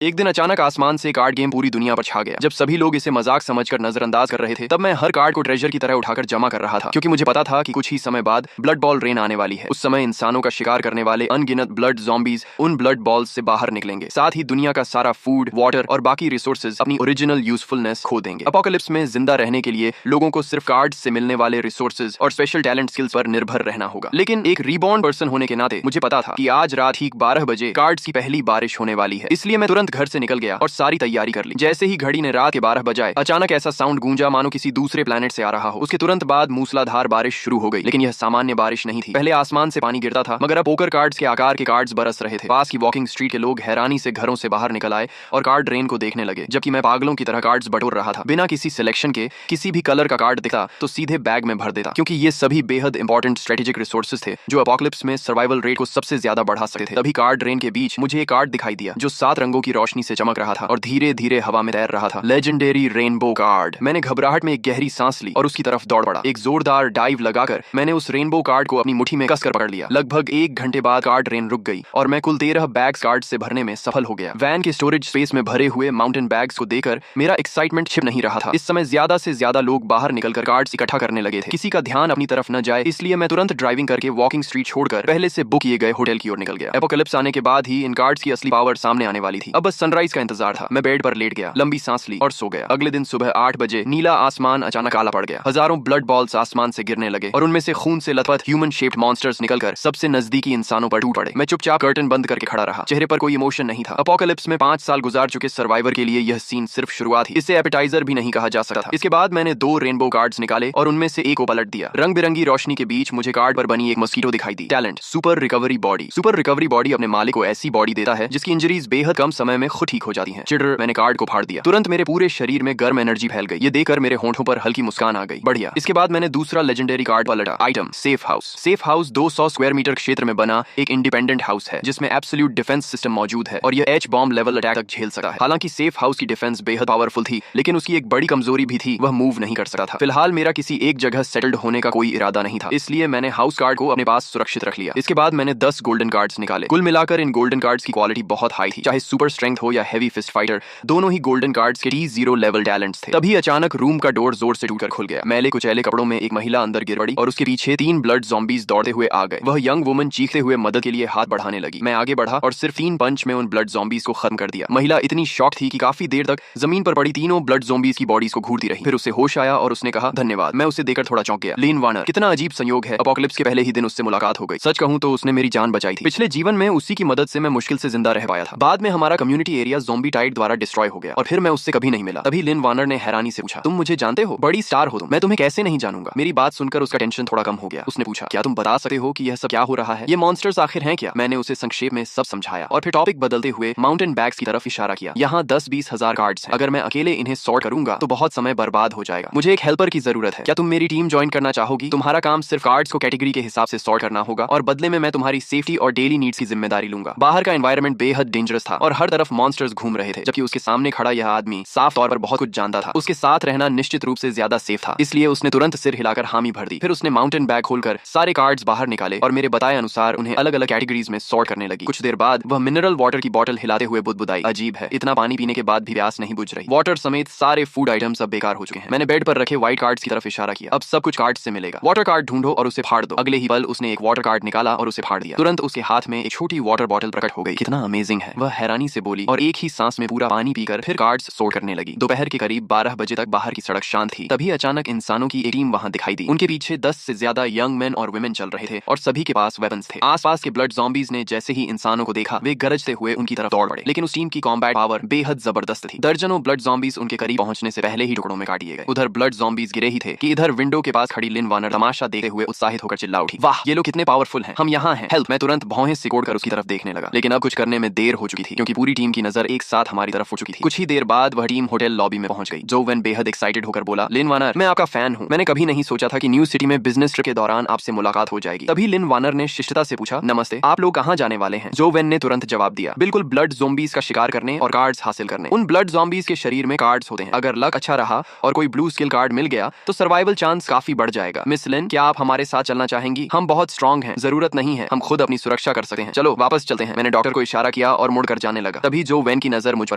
एक दिन अचानक आसमान से कार्ड गेम पूरी दुनिया पर छा गया। जब सभी लोग इसे मजाक समझकर नजरअंदाज कर रहे थे, तब मैं हर कार्ड को ट्रेजर की तरह उठाकर जमा कर रहा था, क्योंकि मुझे पता था कि कुछ ही समय बाद ब्लड बॉल रेन आने वाली है। उस समय इंसानों का शिकार करने वाले अनगिनत ब्लड ज़ॉम्बीज उन ब्लड बॉल्स से बाहर निकलेंगे। साथ ही दुनिया का सारा फूड, वाटर और बाकी रिसोर्सेज अपनी ओरिजिनल यूजफुलनेस खो देंगे। अपोकलिप्स में जिंदा रहने के लिए लोगों को सिर्फ कार्ड से मिलने वाले रिसोर्सेज और स्पेशल टैलेंट स्किल्स पर निर्भर रहना होगा। लेकिन एक रीबॉर्न पर्सन होने के नाते मुझे पता था कि आज रात ठीक 12 बजे कार्ड्स की पहली बारिश होने वाली है। इसलिए मैं तुरंत घर से निकल गया और सारी तैयारी कर ली। जैसे ही घड़ी ने रात के 12 बजाए, अचानक ऐसा साउंड गूंजा मानो किसी दूसरे प्लेनेट से आ रहा हो। उसके तुरंत बाद मूसलाधार बारिश शुरू हो गई, लेकिन यह सामान्य बारिश नहीं थी। पहले आसमान से पानी गिरता था, मगर अब पोकर कार्ड्स के आकार के कार्ड्स बरस रहे थे। पास की वॉकिंग स्ट्रीट के लोग हैरानी से घरों से बाहर निकल आए और कार्ड रेन को देखने लगे, जबकि मैं पागलों की तरह कार्ड्स बटोर रहा था। बिना किसी सिलेक्शन के किसी भी कलर का कार्ड दिखा तो सीधे बैग में भर देता, क्योंकि ये सभी बेहद इंपॉर्टेंट स्ट्रेटेजिक रिसोर्सेज थे जो अपोकलिप्स में सर्वाइवल रेट को सबसे ज्यादा बढ़ा सकते थे। तभी कार्ड रेन के बीच मुझे एक कार्ड दिखाई दिया जो 7 रंगों की रोशनी से चमक रहा था और धीरे धीरे हवा में तैर रहा था। Legendary rainbow card. मैंने घबराहट में एक गहरी सांस ली और उसकी तरफ दौड़ पड़ा। एक जोरदार डाइव लगाकर मैंने उस रेनबो कार्ड को अपनी मुट्ठी में कसकर पकड़ लिया। लगभग 1 घंटे बाद कार्ड रेन रुक गई और मैं कुल 13 बैग्स कार्ड से भरने में सफल हो गया। वैन के स्टोरेज स्पेस में भरे हुए माउंटेन बैग्स को देखकर मेरा एक्साइटमेंट छिप नहीं रहा था। इस समय ज्यादा से ज्यादा लोग बाहर निकलकर कार्ड्स इकट्ठा करने लगे थे। किसी का ध्यान अपनी तरफ न जाए, इसलिए मैं तुरंत ड्राइविंग करके वॉकिंग स्ट्रीट छोड़कर पहले से बुक किए गए होटल की ओर निकल गया। एपोकलिप्स आने के बाद ही इन कार्ड्स की असली पावर सामने आने वाली थी। अब बस सनराइज का इंतजार था। मैं बेड पर लेट गया, लंबी सांस ली और सो गया। अगले दिन सुबह 8 बजे नीला आसमान अचानक काला पड़ गया। हजारों ब्लड बॉल्स आसमान से गिरने लगे और उनमें से खून से लथपथ ह्यूमन शेप्ड मॉन्स्टर्स निकलकर सबसे नजदीकी इंसानों पर टूट पड़े। मैं चुपचाप कर्टन बंद करके खड़ा रहा। चेहरे पर कोई इमोशन नहीं था। अपोकलिप्स में 5 साल गुजार चुके सर्वाइवर के लिए यह सीन सिर्फ शुरुआत ही। इसे एपेटाइजर भी नहीं कहा जा सकता था। इसके बाद मैंने 2 रेनबो कार्ड्स निकाले और उनमें से एक को पलट दिया। रंग बिरंगी रोशनी के बीच मुझे कार्ड पर बनी एक मस्कीटो दिखाई दी। Talent super recovery body. Super recovery body अपने मालिक को ऐसी बॉडी देता है जिसकी इंजरीज बेहद कम समय में खुद ठीक हो जाती हैं। चिड़र। मैंने कार्ड को फाड़ दिया। तुरंत मेरे पूरे शरीर में गर्म एनर्जी फैल गई। ये देखकर मेरे होंठों पर हल्की मुस्कान आ गई। बढ़िया। इसके बाद मैंने दूसरा लेजेंडरी कार्ड पलटा। Item safe house. Safe house 200 square meter क्षेत्र में बना एक इंडिपेंडेंट हाउस है जिसमें एब्सोल्यूट डिफेंस सिस्टम मौजूद है और यह एच बॉम्ब लेवल अटैक तक झेल सकता है। हालांकि सेफ हाउस की डिफेंस बेहद पावरफुल थी, लेकिन उसकी एक बड़ी कमजोरी भी थी, वह मूव नहीं कर सकता था। फिलहाल मेरा किसी एक जगह सेटल्ड होने का कोई इरादा नहीं था, इसलिए मैंने हाउस कार्ड को अपने पास सुरक्षित रख लिया। इसके बाद मैंने 10 गोल्डन कार्ड्स निकाले। कुल मिलाकर इन गोल्डन कार्ड्स की क्वालिटी बहुत हाई थी। चाहे सुपर स्ट्रेंथ हो या हेवी फिस्ट फाइटर, दोनों ही गोल्डन कार्ड्स के T0 लेवल टैलेंट्स थे। तभी अचानक रूम का डोर जोर से टूटकर खुल गया। मैले कुचैले कपड़ों में एक महिला अंदर गिर पड़ी और उसके पीछे 3 ब्लड ज़ॉम्बीज दौड़ते हुए आ गए। वह यंग वुमन चीखते हुए मदद के लिए हाथ बढ़ाने लगी। मैं आगे बढ़ा और सिर्फ 3 पंच में उन ब्लड ज़ॉम्बीज को खत्म कर दिया। महिला इतनी शॉक थी कि काफी देर तक जमीन पर पड़ी तीनों ब्लड ज़ॉम्बीज की बॉडीज को घूरती रही। फिर उसे होश आया और उसने कहा धन्यवाद। मैं उसे देखकर थोड़ा चौंक गया। लिन वार्नर। कितना अजीब संयोग है, अपोकलिप्स के पहले ही दिन उससे मुलाकात हो गई। सच कहूं तो उसने मेरी जान बचाई थी। पिछले जीवन में उसी की मदद से मैं मुश्किल से जिंदा रह पाया था। बाद में हमारा कम्युनिटी एरिया ज़ॉम्बी टाइड द्वारा डिस्ट्रॉय हो गया और फिर मैं उससे कभी नहीं मिला। तभी लिन वार्नर ने हैरानी से पूछा, तुम मुझे जानते हो? बड़ी स्टार हो तुम। मैं तुम्हें कैसे नहीं जानूंगा। मेरी बात सुनकर उसका टेंशन थोड़ा कम हो गया। उसने पूछा, क्या तुम बता सकते हो कि यह सब क्या हो रहा है? ये मॉन्स्टर्स आखिर हैं क्या? मैंने उसे संक्षेप में सब समझाया और फिर टॉपिक बदलते हुए माउंटेन बैग्स की तरफ इशारा किया। यहाँ 10-20 हजार कार्ड्स हैं। अगर मैं अकेले इन्हें सॉर्ट करूंगा तो बहुत समय बर्बाद हो जाएगा। मुझे एक हेल्पर की जरूरत है। क्या तुम मेरी टीम ज्वाइन करना चाहोगी? तुम्हारा काम सिर्फ कार्ड्स को कैटेगरी के हिसाब से सॉर्ट करना होगा और बदले में मैं तुम्हारी सेफ्टी और डेली नीड्स की जिम्मेदारी लूंगा। बाहर का एनवायरनमेंट बेहद डेंजरस था और हर तरफ मॉन्स्टर्स घूम रहे थे, जबकि उसके सामने खड़ा यह आदमी साफ तौर पर बहुत कुछ जानता था। उसके साथ रहना निश्चित रूप से ज्यादा सेफ था, इसलिए उसने तुरंत सिर हिलाकर हामी भर दी। फिर उसने माउंटेन बैग खोलकर सारे कार्ड्स बाहर निकाले और मेरे बताए अनुसार उन्हें अलग अलग कैटेगरीज में सॉर्ट करने लगी। कुछ देर बाद वह मिनरल वाटर की बोतल हिलाते हुए बुदबुदाई। अजीब है, इतना पानी पीने के बाद भी प्यास नहीं बुझ रही। वाटर समेत सारे फूड आइटम्स अब बेकार हो चुके हैं। मैंने बेड पर रखे व्हाइट कार्ड्स की तरफ इशारा किया। अब सब कुछ कार्ड्स से मिलेगा। वाटर कार्ड ढूंढो और उसे फाड़ दो। अगले ही पल उसने एक वाटर कार्ड निकाला और उसे फाड़ दिया। तुरंत उसके हाथ में एक छोटी वाटर बोतल प्रकट हो गई। कितना अमेजिंग है, वह हैरानी से बोली और एक ही सांस में पूरा पानी पीकर फिर कार्ड्स सॉर्ट करने लगी। दोपहर के करीब 12 बजे तक बाहर की सड़क शांत थी। तभी अचानक इंसानों की एक टीम वहां दिखाई दी। उनके पीछे 10 से ज्यादा यंग मेन और वुमेन चल रहे थे और सभी के पास वेपन्स थे। आसपास के ब्लड ज़ॉम्बीज ने जैसे ही इंसानों को देखा, वे गरजते हुए उनकी तरफ दौड़ पड़े। लेकिन उस टीम की कॉम्बैट पावर बेहद जबरदस्त थी। दर्जनों ब्लड ज़ॉम्बीज उनके करीब पहुंचने से पहले ही टुकड़ों में काट दिए गए। उधर ब्लड ज़ॉम्बीज गिरे ही थे कि इधर विंडो के पास खड़ी लिन वार्नर तमाशा देखते हुए उत्साहित होकर चिल्ला उठी, वाह ये लोग कितने पावरफुल हैं, हम यहाँ हैं, हेल्प। मैं तुरंत भौहें सिकोड़कर उसकी तरफ देखने लगा, लेकिन अब कुछ करने में देर हो चुकी थी, क्योंकि पूरी टीम की नजर एक साथ हमारी तरफ हो चुकी थी। कुछ ही देर बाद वह टीम होटल लॉबी में पहुंच गई। जो वेन बेहद एक्साइटेड होकर बोला, लिन वार्नर मैं आपका फैन हूँ। मैंने कभी नहीं सोचा था कि न्यू सिटी में बिजनेस ट्रिप के दौरान आपसे मुलाकात हो जाएगी। तभी लिन वार्नर ने शिष्टता से पूछा, नमस्ते, आप लोग कहाँ जाने वाले हैं? जो वेन ने तुरंत जवाब दिया, बिल्कुल ब्लड ज़ॉम्बीज का शिकार करने और कार्ड्स हासिल करने। उन ब्लड ज़ॉम्बीज के शरीर में कार्ड्स होते हैं। अगर लक अच्छा रहा और कोई ब्लू स्किल कार्ड मिल गया तो सर्वाइवल चांस काफी बढ़ जाएगा। मिस लिन, क्या आप हमारे साथ चलना चाहेंगी? हम बहुत स्ट्रांग हैं, जरूरत नहीं है, हम खुद अपनी सुरक्षा कर सकते हैं। चलो वापस चलते हैं। मैंने डॉक्टर को इशारा किया और मुड़कर जाने लगा। तभी जो वैन की नजर मुझ पर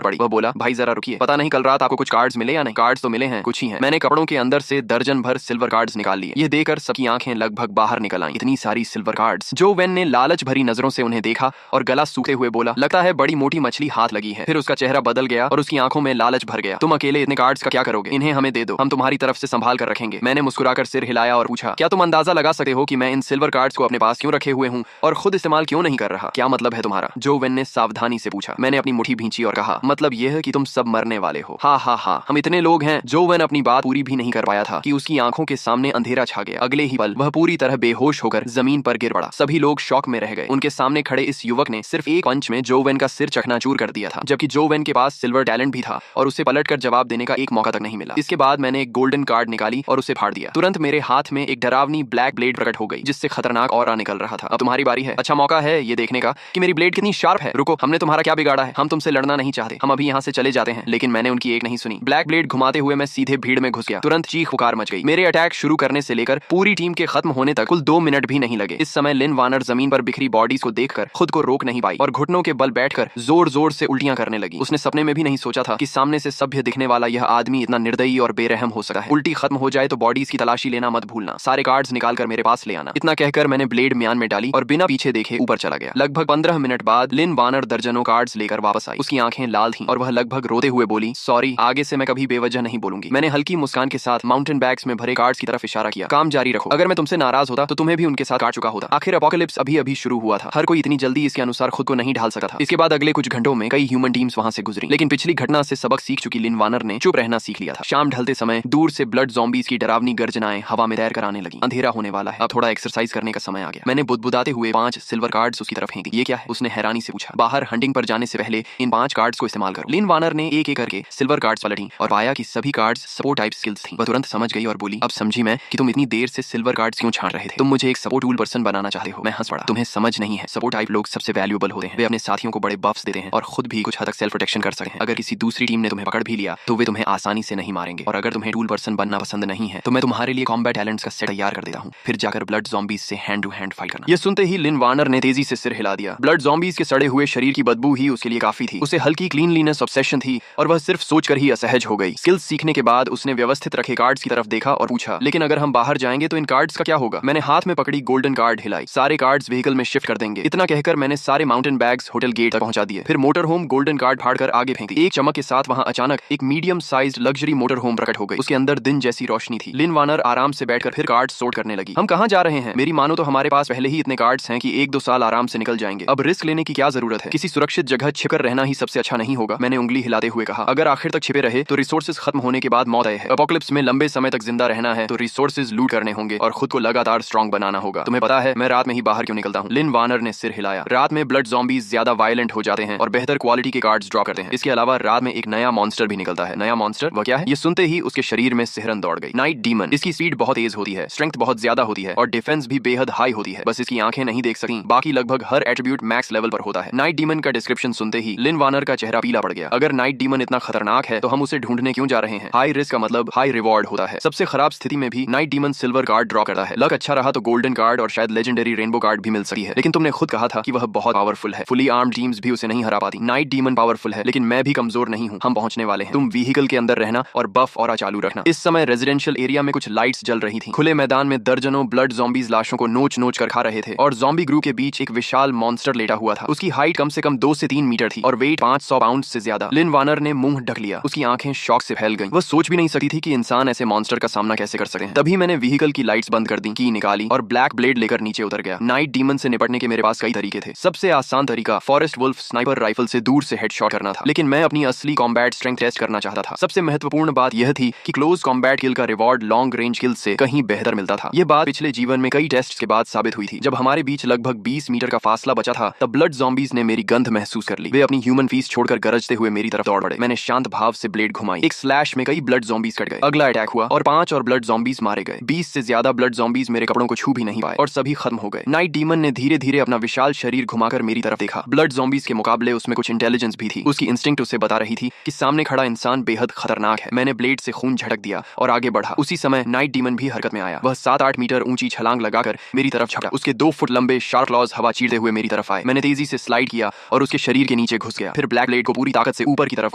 पड़ी। वह बोला, भाई जरा रुकिए, पता नहीं कल रात आपको कुछ कार्ड्स मिले या नहीं? कार्ड्स तो मिले हैं, कुछ ही हैं। मैंने कपड़ों के अंदर से दर्जन भर सिल्वर कार्ड्स निकाल लिए। ये देखकर सबकी आंखें लगभग बाहर निकल आईं। इतनी सारी सिल्वर कार्ड्स। जो वैन ने लालच भरी नजरों से उन्हें देखा और गला सूखते हुए बोला, लगता है बड़ी मोटी मछली हाथ लगी है। फिर उसका चेहरा बदल गया और उसकी आंखों में लालच भर गया। तुम अकेले इतने कार्ड्स का क्या करोगे? इन्हें हमें दे दो, हम तुम्हारी तरफ से संभाल कर रखेंगे। मैंने मुस्कुराकर सिर हिलाया और पूछा, क्या तुम अंदाजा लगा सकते हो कि मैं इन सिल्वर कार्ड्स को अपने पास क्यों रखे हुए हूँ और खुद इस्तेमाल क्यों नहीं कर रहा? क्या मतलब है तुम्हारा? जो वेन ने सावधानी से पूछा। मैंने अपनी मुट्ठी भींची और कहा, मतलब यह है कि तुम सब मरने वाले हो। हा हा हा, हम इतने लोग हैं। जो वेन अपनी बात पूरी भी नहीं कर पाया था कि उसकी आंखों के सामने अंधेरा छा गया। अगले ही पल वह पूरी तरह बेहोश होकर जमीन पर गिर पड़ा। सभी लोग शॉक में रह गए। उनके सामने खड़े इस युवक ने सिर्फ एक पंच में जो वेन का सिर चकनाचूर कर दिया था, जबकि जो वेन के पास सिल्वर टैलेंट भी था और उसे पलटकर जवाब देने का एक मौका तक नहीं मिला। इसके बाद मैंने एक गोल्डन कार्ड निकाली और उसे फाड़ दिया। तुरंत मेरे हाथ में एक डरावनी ब्लैक ब्लेड प्रकट हो गई, जिससे खतरनाक ऑरा निकल रहा था। अब तुम्हारी बारी है। अच्छा मौका है ये देखने का कि मेरी ब्लेड कितनी शार्प है। रुको, हमने तुम्हारा क्या बिगाड़ा है? हम तुमसे लड़ना नहीं चाहते, हम अभी यहाँ से चले जाते हैं। लेकिन मैंने उनकी एक नहीं सुनी। ब्लैक ब्लेड घुमाते हुए मैं सीधे भीड़ में घुस गया। तुरंत चीख पुकार मच गई। मेरे अटैक शुरू करने से लेकर पूरी टीम के खत्म होने तक कुल 2 मिनट भी नहीं लगे। इस समय लिन वार्नर जमीन पर बिखरी बॉडीज को देखकर खुद को रोक नहीं पाई और घुटनों के बल बैठकर जोर जोर से उल्टियां करने लगी। उसने सपने में भी नहीं सोचा था कि सामने से सभ्य दिखने वाला यह आदमी इतना निर्दयी और बेरहम हो सकता है। उल्टी खत्म हो जाए तो बॉडीज की तलाशी लेना मत भूलना। सारे कार्ड्स निकालकर मेरे पास ले आना। इतना कहकर मैंने ब्लेड म्यान में डाली और बिना पीछे देखे ऊपर चला गया। लगभग 15 मिनट बाद लिन वार्नर दर्जनों कार्ड्स लेकर वापस आई। उसकी आंखें लाल थीं और वह लगभग रोते हुए बोली, सॉरी, आगे से मैं कभी बेवजह नहीं बोलूंगी। मैंने हल्की मुस्कान के साथ माउंटेन बैग्स में भरे कार्ड्स की तरफ इशारा किया। काम जारी रखो। अगर मैं तुमसे नाराज होता तो तुम्हें भी उनके साथ काट चुका होता। आखिर एपोकलिप्स अभी अभी शुरू हुआ था। हर कोई इतनी जल्दी इसके अनुसार खुद को नहीं ढाल सका था। इसके बाद अगले कुछ घंटों में कई ह्यूमन टीम्स वहां से गुजरी, लेकिन पिछली घटना से सबक सीख चुकी लिन वार्नर ने चुप रहना सीख लिया था। शाम ढलते समय दूर से ब्लड ज़ॉम्बीज की डरावनी गर्जनाएं हवा में तैर कर आने लगी। अंधेरा होने वाला है, अब थोड़ा एक्सरसाइज करने का समय आ गया। मैंने बुदबुदाते हुए 5 सिल्वर कार्ड्स उसकी तरफ फेंक दी। ये क्या है? उसने हैरानी से पूछा। बाहर हंटिंग पर जाने से पहले इन 5 कार्ड्स को इस्तेमाल करो। लिन वार्नर ने एक एक करके सिल्वर कार्ड्स पलटी और पाया कि सभी कार्ड्स सपोर्ट टाइप स्किल्स थी। वह तुरंत समझ गई और बोली, अब समझी मैं कि तुम इतनी देर से सिल्वर कार्ड्स क्यों छांट रहे थे। तुम मुझे एक सपोर्ट टूल पर्सन बनाना चाहते हो। मैं हंस पड़ा। तुम्हें समझ नहीं है, सपोर्ट टाइप लोग सबसे वैल्यूएबल होते हैं। वे अपने साथियों को बड़े बफ्स देते हैं और खुद भी कुछ हद तक सेल्फ प्रोटेक्शन कर सकते हैं। अगर किसी दूसरी टीम ने तुम्हें पकड़ भी लिया तो वे तुम्हें आसानी से नहीं मारेंगे। और अगर तुम्हें टूल पर्सन बनना पसंद नहीं है तो मैं तुम्हारे लिए कॉम्बैट टैलेंट्स का सेट तैयार कर देता हूँ, फिर जाकर ब्लड ज़ॉम्बीज से हैंड टू हैंड फाइट करना। ये सुनते ही लिन वार्नर ने तेजी से सिर हिला दिया। ब्लड ज़ॉम्बीज के सड़े हुए शरीर की बदबू ही उसके लिए काफी थी। उसे हल्की क्लीनलीनेस ऑब्सेशन थी और वह सिर्फ सोचकर ही असहज हो गई। स्किल्स सीखने के बाद उसने व्यवस्थित रखे कार्ड्स की तरफ देखा और पूछा, लेकिन अगर हम बाहर जाएंगे तो इन कार्ड्स का क्या होगा? मैंने हाथ में पकड़ी गोल्डन कार्ड हिलाई। सारे कार्ड्स व्हीकल में शिफ्ट कर देंगे। इतना कहकर मैंने सारे माउंटेन बैग्स होटल गेट तक पहुंचा दिए। फिर मोटर होम गोल्डन कार्ड फाड़कर आगे फेंक दी। एक चमक के साथ वहां अचानक एक medium sized luxury motor home प्रकट हो गई। उसके अंदर दिन जैसी रोशनी थी। लिन वार्नर आराम से बैठकर फिर कार्ड सोर्ट करने लगी। हम कहां जा रहे हैं? मेरी मानो तो हमारे पास पहले ही इतने कार्ड्स हैं कि 1-2 साल आराम से निकल जाएंगे। अब रिस्क लेने की क्या जरूरत है? किसी सुरक्षित जगह छिपकर रहना ही सबसे अच्छा नहीं होगा? मैंने उंगली हिलाते हुए कहा। अगर आखिर तक छिपे रहे तो रिसोर्सेज खत्म होने के बाद मौत है। एपोकलिप्स में लंबे समय तक जिंदा रहना है तो रिसोर्सेज लूट करने होंगे और खुद को लगातार स्ट्रॉन्ग बनाना होगा। तुम्हें पता है मैं रात में ही बाहर क्यों निकलता हूँ? लिन वार्नर ने सिर हिलाया। रात में ब्लड ज़ॉम्बीज ज्यादा वायलेंट हो जाते हैं और बेहतर क्वालिटी के कार्ड्स ड्रॉ करते हैं। इसके अलावा रात में एक नया मॉन्स्टर भी निकलता है। नया मॉन्स्टर? वह क्या है? ये सुनते ही उसके शरीर में सिहरन दौड़ गई। Night demon. इसकी स्पीड बहुत तेज होती है, स्ट्रेंथ बहुत ज्यादा होती है और डिफेंस भी बेहद हाई होती है। बस इसकी आंखें नहीं देख सकती, बाकी लगभग हर एट्रीब्यूट मैक्स लेवल पर होता है। नाइट डीमन का डिस्क्रिप्शन सुनते ही लिन वार्नर का चेहरा पीला पड़ गया। अगर नाइट डीमन इतना खतरनाक है तो हम उसे ढूंढने क्यों जा रहे हैं? हाई रिस्क का मतलब हाई रिवॉर्ड होता है। सबसे खराब स्थिति में भी night demon silver card draw करता है। लक अच्छा रहा तो गोल्डन कार्ड और शायद लेजेंडरी रेनबो कार्ड भी मिल सकती है। लेकिन तुमने खुद कहा था कि वह बहुत पावरफुल है। फुली आर्म्ड टीम्स भी उसे नहीं हरा पाती। नाइट डीमन पावरफुल है लेकिन मैं भी कमजोर नहीं हूँ। हम पहुंचने वाले हैं। तुम व्हीकल के अंदर रहना और बफ और चालू रखना। इस समय रेजिडेंशियल एरिया में कुछ लाइट्स जल रही थी। खुले मैदान में दर्जनों ब्लड ज़ॉम्बीज लाशों को नोच नोच कर खा रहे थे और ज़ॉम्बी ग्रू के बीच एक विशाल मॉन्स्टर लेटा हुआ था। उसकी हाइट कम से कम 2 से 3 मीटर थी और वेट 500 पाउंड से ज्यादा। लिन वार्नर ने मुंह ढक लिया। उसकी आंखें शॉक से फैल गईं। वह सोच भी नहीं सकती थी कि इंसान ऐसे मॉन्स्टर का सामना कैसे कर सकते हैं। तभी मैंने व्हीकल की लाइट्स बंद कर दी, की निकाली और ब्लैक ब्लेड लेकर नीचे उतर गया। नाइट डीमन से निपटने के मेरे पास कई तरीके थे। सबसे आसान तरीका फॉरेस्ट वुल्फ स्नाइपर राइफल से दूर से हेडशॉट करना था, लेकिन मैं अपनी असली कॉम्बैट स्ट्रेंथ टेस्ट करना चाहता था। सबसे महत्वपूर्ण बात यह थी कि क्लोज कॉम्बैट किल का रिवॉर्ड लॉन्ग रेंज किल से कहीं बेहतर मिलता था। यह बात पिछले जीवन में कई टेस्ट के बाद साबित हुई थी। जब हमारे बीच लगभग 20 मीटर का फासला बचा था तब ब्लड ज़ॉम्बीज ने मेरी गंध महसूस कर ली। वे अपनी ह्यूमन फीस छोड़कर गरजते हुए मेरी तरफ दौड़ पड़े। मैंने शांत भाव से ब्लेड घुमाई। एक स्लैश में कई ब्लड ज़ॉम्बीज कट गए। अगला अटैक हुआ और 5 और ब्लड ज़ॉम्बीज मारे गए। 20 से ज्यादा ब्लड ज़ॉम्बीज मेरे कपड़ों को छू भी नहीं पाए और सभी खत्म हो गए। नाइट डीमन ने धीरे धीरे अपना विशाल शरीर घुमाकर मेरी तरफ देखा। ब्लड ज़ॉम्बीज के मुकाबले उसमें कुछ इंटेलिजेंस भी थी। उसकी इंस्टिंक्ट उसे बता रही थी कि सामने खड़ा इंसान बेहद खतरनाक है। मैंने ब्लेड से खून झटक दिया और आगे बढ़ा। उसी समय नाइट डीमन भी हरकत में आया। वह 7-8 मीटर ऊंची छलांग लगाकर मेरी तरफ झपटा। उसके 2 फुट लंबे शार्प क्लॉज हवा चीरते हुए मेरी तरफ आए। मैंने तेजी से स्लाइड किया और उसके शरीर के नीचे घुस गया, फिर ब्लैक ब्लेड को पूरी ताकत से ऊपर की तरफ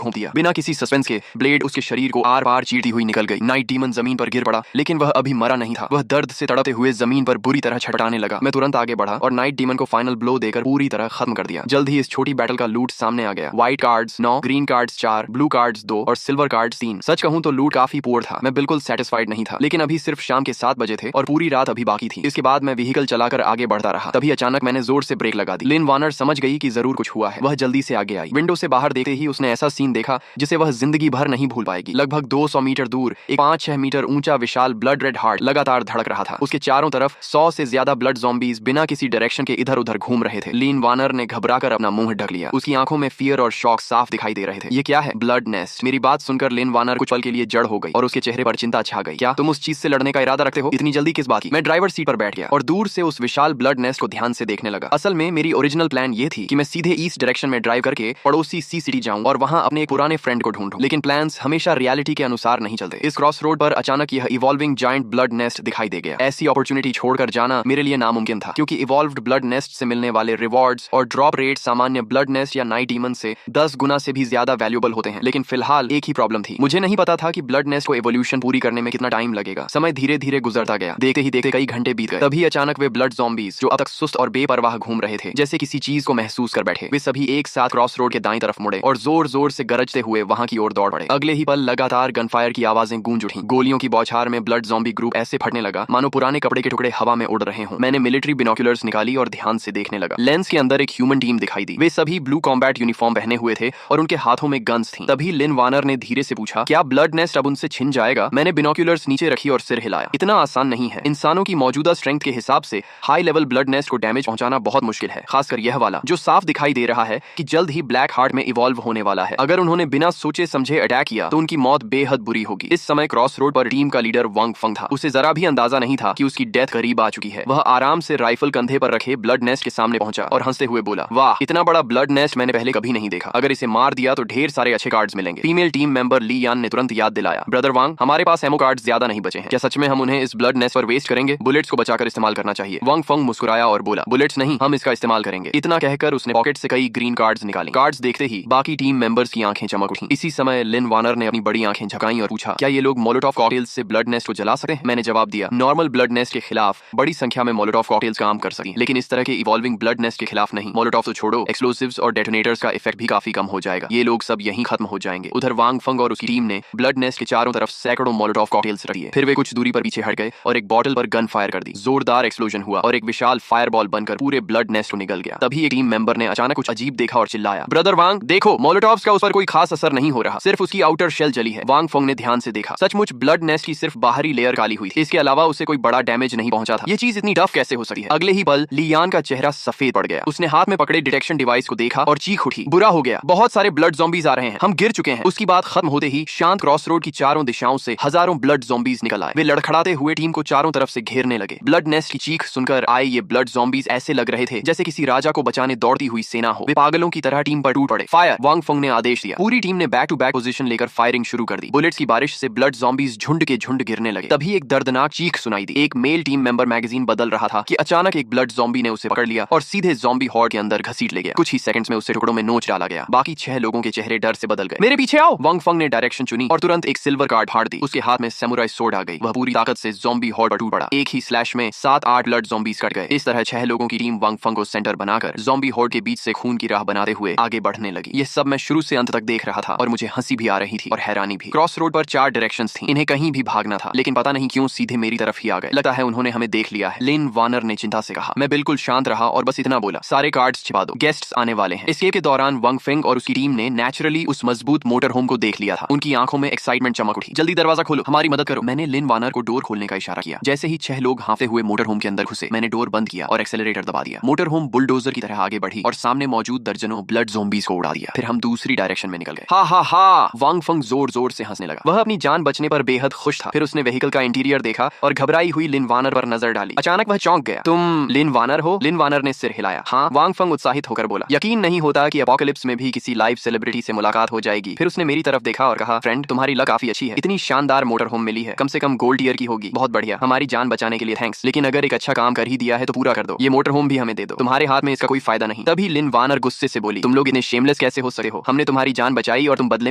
घूम दिया। बिना किसी सस्पेंस के ब्लेड उसके शरीर को आर पार चीरती हुई निकल गई। नाइट डीमन जमीन पर गिर पड़ा, लेकिन वह अभी मरा नहीं था। वह दर्द से तड़पते हुए जमीन पर बुरी तरह छटपटाने लगा। मैं तुरंत आगे बढ़ा और नाइट डीमन को फाइनल ब्लो देकर पूरी तरह खत्म कर दिया। जल्द ही इस छोटी बैटल का लूट सामने आ गया। White cards 9, green cards 4, blue cards 2 और सिल्वर कार्ड्स 3। सच कहूं तो लूट काफी पुअर था। मैं बिल्कुल सेटिस्फाइड नहीं था, लेकिन अभी सिर्फ शाम के 7 बजे थे और पूरी रात अभी बाकी थी। इसके बाद मैं व्हीकल चलाकर आगे बढ़ता रहा। तभी अचानक मैंने जोर से ब्रेक लगा दी। लिन वार्नर समझ गई कि जरूर कुछ हुआ है। वह जल्दी से आगे आई। विंडो से बाहर देखते ही उसने ऐसा सीन देखा जिसे वह जिंदगी भर नहीं भूल पाएगी। लगभग 200 मीटर दूर एक 5-6 मीटर ऊंचा विशाल ब्लड रेड हार्ट लगातार धड़क रहा था। उसके चारों तरफ 100 से ज्यादा ब्लड ज़ॉम्बीज बिना किसी डायरेक्शन के इधर उधर घूम रहे थे। लिन वार्नर ने घबराकर अपना मुंह ढक लिया। उसकी आंखों में फियर और शॉक साफ दिखाई दे रहे थे। ये क्या है? Blood nest. मेरी बात सुनकर लिन वार्नर कुछ पल के लिए जड़ हो गई और उसके चेहरे पर चिंता छा गई। क्या तुम उस चीज से लड़ने का इरादा रखते हो? इतनी जल्दी किस बात की? मैं ड्राइवर सीट पर बैठ गया और दूर से उस विशाल ब्लड नेस्ट को ध्यान से देखने लगा। असल में मेरी ओरिजिनल प्लान ये थी कि मैं सीधे ईस्ट डायरेक्शन में ड्राइव करके पड़ोसी सी सिटी जाऊं और वहां अपने एक पुराने फ्रेंड को ढूंढूं। लेकिन प्लान्स हमेशा रियलिटी के अनुसार नहीं चलते। इस क्रॉस रोड पर अचानक यह इवॉल्विंग जायंट ब्लड नेस्ट दिखाई दे गया। ऐसी अपॉर्चुनिटी छोड़कर जाना मेरे लिए नामुमकिन था, क्योंकि इवॉल्व्ड ब्लड नेस्ट से मिलने वाले रिवॉर्ड्स और ड्रॉप रेट सामान्य ब्लड नेस्ट या नाइट डीमन से 10 गुना से भी ज्यादा वैल्यूएबल होते हैं। लेकिन फिलहाल एक ही प्रॉब्लम थी। मुझे नहीं पता था कि ब्लड नेस्ट को एवोल्यूशन पूरी करने में कितना टाइम लगेगा। समय धीरे धीरे गुजरता गया। देखते ही देखते कई घंटे बीत गए। तभी अचानक वे ब्लड ज़ॉम्बीज जो अब तक सुस्त और बेपरवाह घूम रहे थे, जैसे किसी चीज को महसूस कर बैठे, वे सभी एक साथ क्रॉस रोड के दाईं तरफ मुड़े और जोर जोर से गरजते हुए वहां की ओर दौड़ पड़े। अगले ही पल लगातार गनफायर की आवाजें गूंज उठी। गोलियों की बौछार में ब्लड ज़ॉम्बी ग्रुप ऐसे फटने लगा मानो पुराने कपड़े के टुकड़े हवा में उड़ रहे हों। मैंने मिलिट्री बिनोकुलर्स निकाली और ध्यान से देखने लगा। लेंस के अंदर एक ह्यूमन टीम दिखाई दी। वे सभी ब्लू कॉम्बैट यूनिफॉर्म पहने हुए थे और उनके हाथों में गन्स थी। तभी लिन वार्नर ने धीरे से पूछा, क्या ब्लड नेस्ट अब उनसे छिन जाएगा? मैंने बिनोकुलर्स नीचे रखी और सिर हिलाया। इतना आसान नहीं है। इंसानों की मौजूदा स्ट्रेंथ के हिसाब से हाई लेवल ब्लड नेस्ट को डैमेज पहुंचाना बहुत मुश्किल है, खासकर यह वाला जो साफ दिखाई दे रहा है कि जल्द ही ब्लैक हार्ट में इवॉल्व होने वाला है। अगर उन्होंने बिना सोचे समझे अटैक किया तो उनकी मौत बेहद बुरी होगी। इस समय क्रॉस रोड पर टीम का लीडर वांग फंग था। उसे जरा भी अंदाजा नहीं था कि उसकी डेथ करीब आ चुकी है। वह आराम से राइफल कंधे पर रखे ब्लड नेस्ट के सामने पहुंचा और हंसते हुए बोला, वाह, इतना बड़ा ब्लड नेस्ट मैंने पहले कभी नहीं देखा। अगर इसे मार दिया तो ढेर सारे अच्छे कार्ड्स मिलेंगे। फीमेल टीम मेंबर ली यान ने तुरंत याद दिलाया, ब्रदर वांग, हमारे पास एमो कार्ड्स ज्यादा नहीं बचे हैं। क्या सच में हम उन्हें इस ब्लड नेस्ट पर वेस्ट करेंगे? बुलेट्स को बचाकर इस्तेमाल करना चाहिए। वांग फंग मुस्कुराया और बोला, बुलेट्स नहीं, हम इसका इस्तेमाल करेंगे। इतना कहकर उसने पॉकेट से कई ग्रीन कार्ड्स निकाली। कार्ड्स देखते ही बाकी टीम मेंबर्स की आंखें चमक उठी। इसी समय लिन वार्नर ने अपनी बड़ी आंखें झकाई और पूछा, क्या ये लोग मोलोटॉव कॉकटेल्स से ब्लड नेस्ट को जला सकते हैं? मैंने जवाब दिया, नॉर्मल ब्लड नेस्ट के खिलाफ बड़ी संख्या में मोलोटॉव कॉकटेल्स काम कर सकती, लेकिन इस तरह के इवॉल्विंग ब्लड नेस्ट के खिलाफ नहीं। मोलोटॉव तो छोड़ो, एक्सप्लोसिव्स और डेटोनेटर्स का इफेक्ट भी काफी कम हो जाएगा। ये लोग सब यहीं खत्म हो जाएंगे। उधर वांग फंग और उसकी टीम ने ब्लड नेस्ट के चारों तरफ सैकड़ों मोलोटॉव कॉकटेल्स रखी है। फिर वे कुछ दूरी पर पीछे हट गए और एक बॉटल पर गन फायर कर दी। जोरदार एक्सप्लोजन हुआ और एक विशाल फायरबॉल बनकर पूरे ब्लड नेस्ट को निगल गया। तभी एक टीम मेंबर ने अचानक कुछ अजीब देखा और चिल्लाया, ब्रदर वांग, देखो, मोलोटॉव्स का उस पर कोई खास असर नहीं हो रहा, सिर्फ उसकी आउटर शेल जली है। वांग फंग ने ध्यान से देखा। सचमुच ब्लड नेस्ट की सिर्फ बाहरी लेयर काली हुई थी। इसके अलावा उसे कोई बड़ा डैमेज नहीं पहुंचा था। ये चीज इतनी टफ कैसे हो सकती है? अगले ही पल लियान का चेहरा सफेद पड़ गया। उसने हाथ में पकड़े डिटेक्शन डिवाइस को देखा और चीख उठी, बुरा हो गया, बहुत सारे ब्लड ज़ॉम्बीज आ रहे हैं, हम गिर चुके हैं। उसकी बात खत्म होते ही शांत क्रॉस रोड की चारों दिशाओं से हजारों ब्लड ज़ॉम्बीज निकल आए। वे लड़खड़ाते हुए टीम को चारों तरफ से घेरने लगे। ब्लड नेस्ट की चीख सुनकर आए ये ब्लड ज़ॉम्बीज ऐसे लग रहे थे जैसे किसी राजा को बचाने दौड़ती हुई सेना हो। वे पागलों की तरह टीम पर टूट पड़े। फायर! वांग फंग ने आदेश दिया। पूरी टीम ने बैक टू बैक पोजीशन लेकर फायरिंग शुरू कर दी। बुलेट्स की बारिश से ब्लड ज़ॉम्बीज झुंड के झुंड गिरने लगे। तभी एक दर्दनाक चीख सुनाई दी। एक मेल टीम मेंबर मैगजीन बदल रहा था कि अचानक एक ब्लड ज़ॉम्बी ने उसे पकड़ लिया और सीधे ज़ॉम्बी हॉर्ड के अंदर घसीट ले गया। कुछ ही सेकंड्स में उसे टुकड़ों में नोच डाला गया। बाकी 6 लोगों के चेहरे डर से बदल गए। मेरे पीछे आओ! वांग फंग ने डायरेक्शन चुनी और तुरंत एक सिल्वर कार्ड फाड़ दी। उसके हाथ में सैमुराई सोर्ड आ गई। वह पूरी ताकत से ज़ॉम्बी हॉर्ड पर टूट पड़ा। एक ही स्लैश में 7-8 ब्लड ज़ॉम्बीज कट गए। इस तरह 6 लोगों की टीम वांग फंग को सेंटर बनाकर ज़ॉम्बी हॉर्ड के बीच से खून की राह बनाते हुए आगे बढ़ने लगी। ये सब मैं शुरू से अंत तक देख रहा था और मुझे हंसी भी आ रही थी और हैरानी भी। क्रॉस रोड पर 4 डायरेक्शंस थी। इन्हें कहीं भी भागना था, लेकिन पता नहीं क्यों सीधे मेरी तरफ ही आ गए। लगता है उन्होंने हमें देख लिया है, लिन वार्नर ने चिंता से कहा। मैं बिल्कुल शांत रहा और बस इतना बोला, सारे कार्ड्स छिपा दो, गेस्ट्स आने वाले हैं। एस्केप के दौरान वांग फेंग और उसकी टीम ने नेचुरली उस मजबूत मोटर होम को देख लिया था। उनकी आंखों में एक्साइटमेंट चमक उठी। जल्दी दरवाजा खोलो, हमारी मदद करो। मैंने लिन वार्नर को डोर खोलने का इशारा किया। जैसे ही 6 लोग हाँफते हुए मोटर होम के अंदर घुसे, मैंने डोर बंद किया और एक्सेलरेटर दबा दिया। मोटर होम बुलडोजर की तरह आगे बढ़ी और सामने मौजूद दर्जनों ब्लड ज़ॉम्बीज को उड़ा दिया। फिर हम दूसरी डायरेक्शन में निकल गए। हा हा हा! वांग फंग जोर जोर से हंसने लगा। वह अपनी जान बचने पर बेहद खुश था। फिर उसने व्हीकल का इंटीरियर देखा और घबराई हुई लिन वार्नर पर नजर डाली। अचानक वह चौंक गया। तुम लिन वार्नर हो? लिन वार्नर ने सिर हिलाया। हाँ, वांग फंग उत्साहित होकर बोला। यकीन नहीं होता कि एपोकलिप्स में भी किसी लाइव सेलिब्रिटी से मुलाकात हो जाएगी। फिर उसने मेरी तरफ देखा और कहा, फ्रेंड, तुम्हारी लक काफी अच्छी है। इतनी शानदार मोटर होम मिली है, कम से कम गोल्ड ईयर की होगी। बहुत बढ़िया, हमारी जान बचाने के लिए थैंक्स। लेकिन अगर एक अच्छा काम कर ही दिया है तो पूरा कर दो। ये मोटर होम भी हमें दे दो, तुम्हारे हाथ में इसका कोई फायदा नहीं। तभी लिन वार्नर गुस्से से से बोली, तुम लोग इतने शेमलेस कैसे हो सकते हो? हमने तुम्हारी जान बचाई और तुम बदले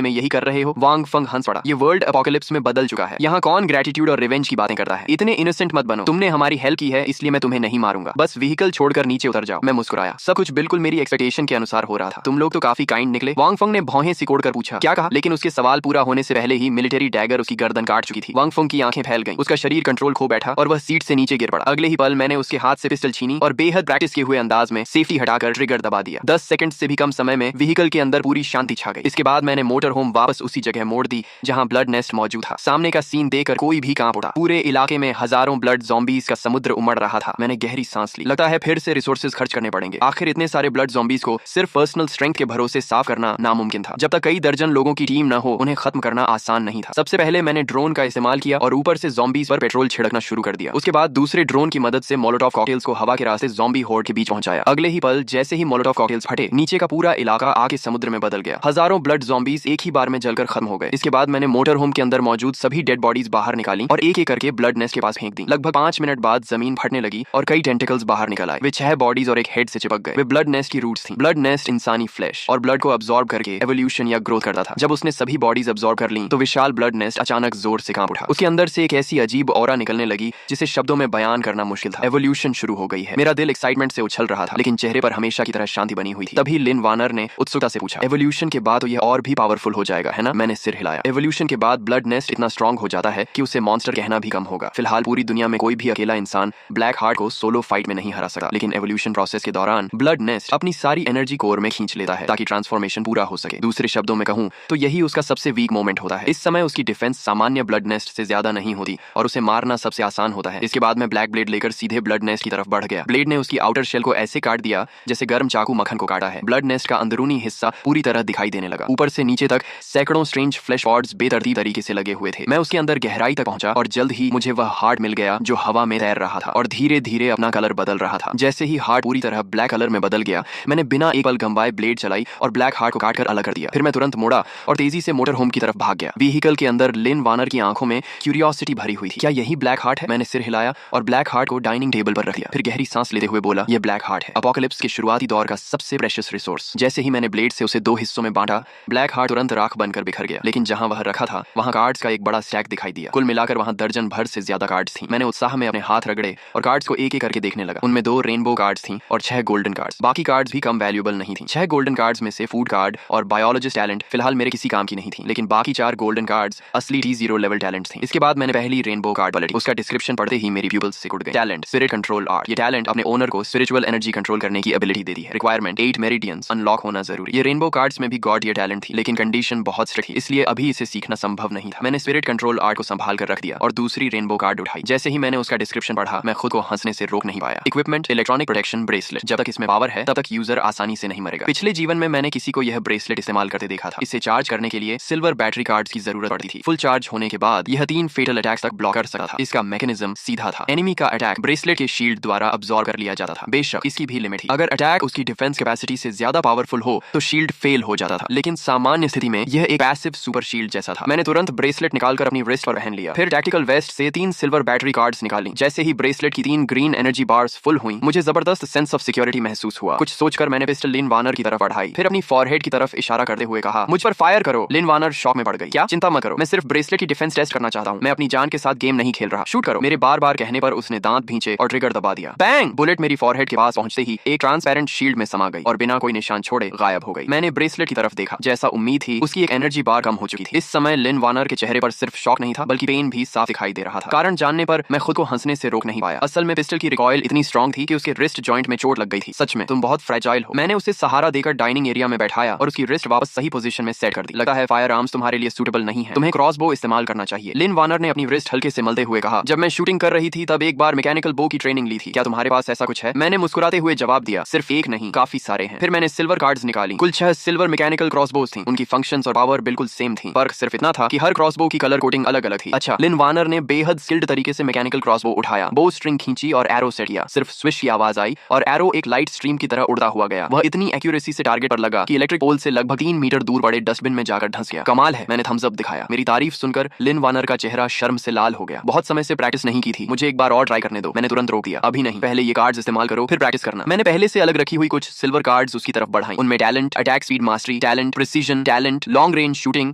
में यही कर रहे हो। वांग फंग हंस पड़ा। ये वर्ल्ड एपोकलिप्स में बदल चुका है। यहाँ कौन ग्रेटिट्यूड और रिवेंज की बातें करता है? इतने इनोसेंट मत बनो। तुमने हमारी हेल्प की है इसलिए मैं तुम्हें नहीं मारूंगा। बस व्हीकल छोड़कर नीचे उतर जाओ। मैं मुस्कुराया। सब कुछ बिल्कुल मेरी एक्सपेक्टेशन के अनुसार हो रहा था। तुम लोग तो काफी काइंड निकले। वांग फंग ने भौहें सिकोड़ कर पूछा, क्या कहा? लेकिन उसके सवाल पूरा होने से पहले ही मिलिट्री डैगर उसकी गर्दन काट चुकी थी। वांग फंग की आंखें फैल गईं। उसका शरीर कंट्रोल खो बैठा और वह सीट से नीचे गिर पड़ा। अगले ही पल मैंने उसके हाथ से पिस्टल छीनी और बेहद प्रैक्टिस किए हुए अंदाज में सेफ्टी हटाकर ट्रिगर दबा दिया। 10 सेकंड से भी कम समय में व्हीकल के अंदर पूरी शांति छा गई। इसके बाद मैंने मोटर होम वापस उसी जगह मोड़ दी जहां ब्लड नेस्ट मौजूद था। सामने का सीन देखकर कोई भी कांप उठा। पूरे इलाके में हजारों ब्लड ज़ॉम्बीज का समुद्र उमड़ रहा था। मैंने गहरी सांस ली। लगता है फिर से रिसोर्सेज खर्च करने पड़ेंगे। आखिर इतने सारे ब्लड ज़ॉम्बीज को सिर्फ पर्सनल स्ट्रेंथ के भरोसे साफ करना नामुमकिन था। जब तक कई दर्जन लोगों की टीम न हो उन्हें खत्म करना आसान नहीं था। सबसे पहले मैंने ड्रोन का इस्तेमाल किया और ऊपर से ज़ॉम्बीज पर पेट्रोल छिड़कना शुरू कर दिया। उसके बाद दूसरे ड्रोन की मदद से मोलोटॉव कॉकटेल्स को हवा के रास्ते ज़ॉम्बी होर्ड के बीच पहुंचाया। अगले ही पल जैसे ही मोलोटॉव कॉकटेल्स फटे, नीचे का पूरा इलाका आग के समुद्र में बदल गया। हजारों ब्लड ज़ॉम्बीज एक ही बार में जलकर खत्म हो गए। इसके बाद मैंने मोटर होम के अंदर मौजूद सभी डेड बॉडीज बाहर निकाली और एक एक करके ब्लड नेस्ट के पास फेंक दी। लगभग 5 मिनट बाद जमीन फटने लगी और कई टेंटिकल्स बाहर निकल आए। वे 6 बॉडीज और एक हेड से चिपक गए। वे ब्लड नेस्ट की रूट्स थी। ब्लड नेस्ट इंसानी फ्लैश और ब्लड को अब्सॉर्ब करके एवोल्यूशन या ग्रोथ करता था। जब उसने सभी बॉडीज अब्सॉर्ब कर ली तो विशाल ब्लड नेस्ट अचानक जोर से कांप उठा। उसके अंदर से एक ऐसी अजीब ऑरा निकलने लगी जिसे शब्दों में बयान करना मुश्किल था। एवोल्यूशन शुरू हो गई है। मेरा दिल एक्साइटमेंट से उछल रहा था लेकिन चेहरे पर हमेशा की तरह शांति बनी हुई थी। तभी लिन वानर ने उत्सुकता से पूछा, एवोल्यूशन के बाद तो यह और भी पावरफुल हो जाएगा है ना? मैंने सिर हिलाया। एवोल्यूशन के बाद ब्लड नेस्ट इतना स्ट्रांग हो जाता है कि उसे मॉन्स्टर कहना भी कम होगा। फिलहाल पूरी दुनिया में कोई भी अकेला इंसान ब्लैक हार्ट को सोलो फाइट में नहीं हरा सकता, लेकिन एवोल्यूशन प्रोसेस के दौरान ब्लड नेस्ट अपनी सारी एनर्जी कोर में खींच लेता है ताकि ट्रांसफॉर्मेशन पूरा हो सके। दूसरे शब्दों में कहूं तो यही उसका सबसे वीक मोमेंट होता है। इस समय उसकी डिफेंस सामान्य ब्लड नेस्ट से ज्यादा नहीं होती और उसे मारना सबसे आसान होता है। इसके बाद मैं ब्लैक ब्लेड लेकर सीधे ब्लड नेस्ट की तरफ बढ़ गया। ब्लेड ने उसकी आउटर शेल को ऐसे काट दिया जैसे गर्म चाकू मक्खन को काटा है। ब्लड नेस्ट का अंदरूनी हिस्सा पूरी तरह दिखाई देने लगा। ऊपर से नीचे तक सैकड़ों स्ट्रेंज फ्लैश पॉड्स बेतरतीब तरीके से लगे हुए थे। मैं उसके अंदर गहराई तक पहुंचा और जल्द ही मुझे वह हार्ट मिल गया जो हवा में तैर रहा था और धीरे धीरे अपना कलर बदल रहा था। जैसे ही हार्ट पूरी तरह ब्लैक कलर में बदल गया, मैंने बिना एक पल गंवाए ब्लेड चलाई और ब्लैक हार्ट को काटकर अलग कर दिया। फिर मैं तुरंत मुड़ा और तेजी से मोटर होम की तरफ भाग गया। व्हीकल के अंदर लिन वानर की आंखों में क्यूरियोसिटी भरी हुई थी। क्या यही ब्लैक हार्ट है? मैंने सिर हिलाया और ब्लैक हार्ट को डाइनिंग टेबल पर रख दिया। फिर गहरी सांस लेते हुए बोला, यह ब्लैक हार्ट है, अपोकलिप्स के शुरुआती दौर का सबसे प्रेशियस रिसोर्स। जैसे ही मैंने ब्लेड से उसे 2 हिस्सों में बांटा, ब्लैक हार्ट तुरंत राख बनकर बिखर गया। लेकिन जहां वह रखा था वहां कार्ड्स का एक बड़ा स्टैक दिखाई दिया। कुल मिलाकर वहां दर्जन भर से ज्यादा कार्ड्स थी। मैंने उत्साह में अपने हाथ रगड़े और कार्ड्स को एक एक करके देखने लगा। उनमें 2 रेनबो कार्ड्स थी और 6 गोल्डन कार्ड्स। बाकी कार्ड्स भी कम वैल्यूएबल नहीं थी। 6 गोल्डन कार्ड्स में से फूड कार्ड और बायोलॉजिस्ट टैलेंट फिलहाल मेरे किसी काम की नहीं थी, लेकिन बाकी 4 गोल्डन कार्ड्स असली T0 लेवल टैलेंट थी। इसके बाद मैंने पहली रेनबो कार्ड पलटी। उसका डिस्क्रिप्शन पढ़ते ही मेरी प्यूपल्स सिकुड़ गए। Talent spirit control art. ये टैलेंट अपने ओनर को स्पिरिचुअल एनर्जी कंट्रोल करने की एबिलिटी देती है। रिक्वायरमेंट 8 मेरिडियंस अनलॉक होना जरूरी। ये रेनबो कार्ड्स में भी गॉड ये टैलेंट थी, लेकिन कंडीशन बहुत स्ट्रिक्ट थी, इसलिए अभी इसे सीखना संभव नहीं था। मैंने स्पिरिट कंट्रोल आर्ट को संभाल कर रख दिया और दूसरी रेनबो कार्ड उठाई। जैसे ही मैंने उसका डिस्क्रिप्शन पढ़ा, मैं खुद को हंसने से रोक नहीं पाया। Equipment electronic protection bracelet. जब तक इसमें पावर है तब तक यूजर आसानी से नहीं मरेगा। पिछले जीवन में मैंने किसी को यह ब्रेसलेट इस्तेमाल करते देखा था। इसे चार्ज करने के लिए सिल्वर बैटरी कार्ड्स की जरूरत पड़ती थी। फुल चार्ज होने के बाद यह 3 फेटल अटैक्स तक ब्लॉक कर सकता था। इसका मैकेनिज्म सीधा था। एनिमी का अटैक ब्रेसलेट के शील्ड द्वारा अब्सॉर्ब कर लिया जाता था। बेशक इसकी भी लिमिट थी। अगर अटैक उसकी डिफेंस कैपेसिटी से ज्यादा पावरफुल हो तो शील्ड फेल हो जाता था, लेकिन सामान्य स्थिति में यह एक पैसिव सुपर शील्ड जैसा था। मैंने तुरंत ब्रेसलेट निकालकर अपनी रिस्ट पर पहन लिया। फिर टैक्टिकल वेस्ट से 3 सिल्वर बैटरी कार्ड्स निकाली। जैसे ही ब्रेसलेट की 3 ग्रीन एनर्जी बार्स फुल हुई, मुझे जबरदस्त सेंस ऑफ सिक्योरिटी महसूस हुआ। कुछ सोचकर मैंने पिस्टल लिन वानर की तरफ बढ़ाई। फिर अपनी फॉरहेड की तरफ इशारा करते हुए कहा, मुझ पर फायर करो। लिन वानर शॉक में पड़ गई। क्या? चिंता मत करो, मैं सिर्फ ब्रेसलेट की डिफेंस टेस्ट करना चाहता हूँ। मैं अपनी जान के साथ गेम नहीं खेल रहा। शूट करो। मेरे बार बार कहने पर उसने दांत भींचे और ट्रिगर दबा दिया। बैंग! बुलेट मेरी फॉरहेड के पास पहुंचते ही एक ट्रांसपेरेंट शील्ड में समा गई और बिना कोई निशान छोड़े गायब हो गई। मैंने ब्रेसलेट की तरफ देखा। जैसा उम्मीद थी, उसकी एक एनर्जी बार कम हो चुकी थी। इस समय लिन वानर के चेहरे पर सिर्फ शॉक नहीं था, बल्कि पेन भी साफ दिखाई दे रहा था। कारण जानने पर मैं खुद को हंसने से रोक नहीं पाया। असल में पिस्टल की रिकॉइल इतनी स्ट्रांग थी कि उसके रिस्ट जॉइंट में चोट लग गई थी। सच में तुम बहुत फ्रेजाइल हो। मैंने उसे सहारा देकर डाइनिंग एरिया में बैठाया और उसकी रिस्ट वापस सही पोजीशन में सेट कर दी। लगता है फायर आर्म्स तुम्हारे लिए सूटेबल नहीं है। तुम्हें क्रॉसबो इस्तेमाल करना चाहिए। लिन वानर ने अपनी रिस्ट हल्के से मलते हुए कहा, जब मैं शूटिंग कर रही थी तब एक बार मैकेनिकल बो की ट्रेनिंग ली थी। क्या तुम्हारे पास ऐसा कुछ है? मैंने मुस्कुराते हुए जवाब दिया, सिर्फ एक नहीं, काफी सारे हैं। फिर मैंने सिल्वर कार्ड्स निकाली। कुल 6 सिल्वर मैकेनिकल क्रॉसबोज थी। उनकी फंक्शंस और पावर बिल्कुल सेम थी। फर्क सिर्फ इतना था कि हर क्रॉसबो की कलर कोटिंग अलग अलग थी। अच्छा। लिन वानर ने बेहद स्किल्ड तरीके से मैकेनिकल क्रॉसबो उठाया, बो स्ट्रिंग खींची और एरो सेट किया। सिर्फ स्विश की आवाज आई और एरो एक लाइट स्ट्रीम की तरह उड़ता हुआ गया। वह इतनी एक्यूरेसी से टारगेट पर लगा कि इलेक्ट्रिक पोल से लगभग 3 मीटर दूर पड़े डस्टबिन में जाकर धंस गया। कमाल है, मैंने थम्स अप दिखाया। मेरी तारीफ सुनकर लिन वानर का चेहरा शर्म से लाल हो गया। बहुत समय से प्रैक्टिस नहीं की थी, मुझे एक बार और ट्राई करने दो। मैंने तुरंत रोक दिया। अभी नहीं, पहले ये कार्ड्स इस्तेमाल करो फिर प्रैक्टिस करना। मैंने पहले से अलग रखी हुई कुछ सिल्वर कार्ड्स कार्ड्स उसकी तरफ बढ़ाई। उनमें talent, attack speed mastery, talent, precision, talent, long range shooting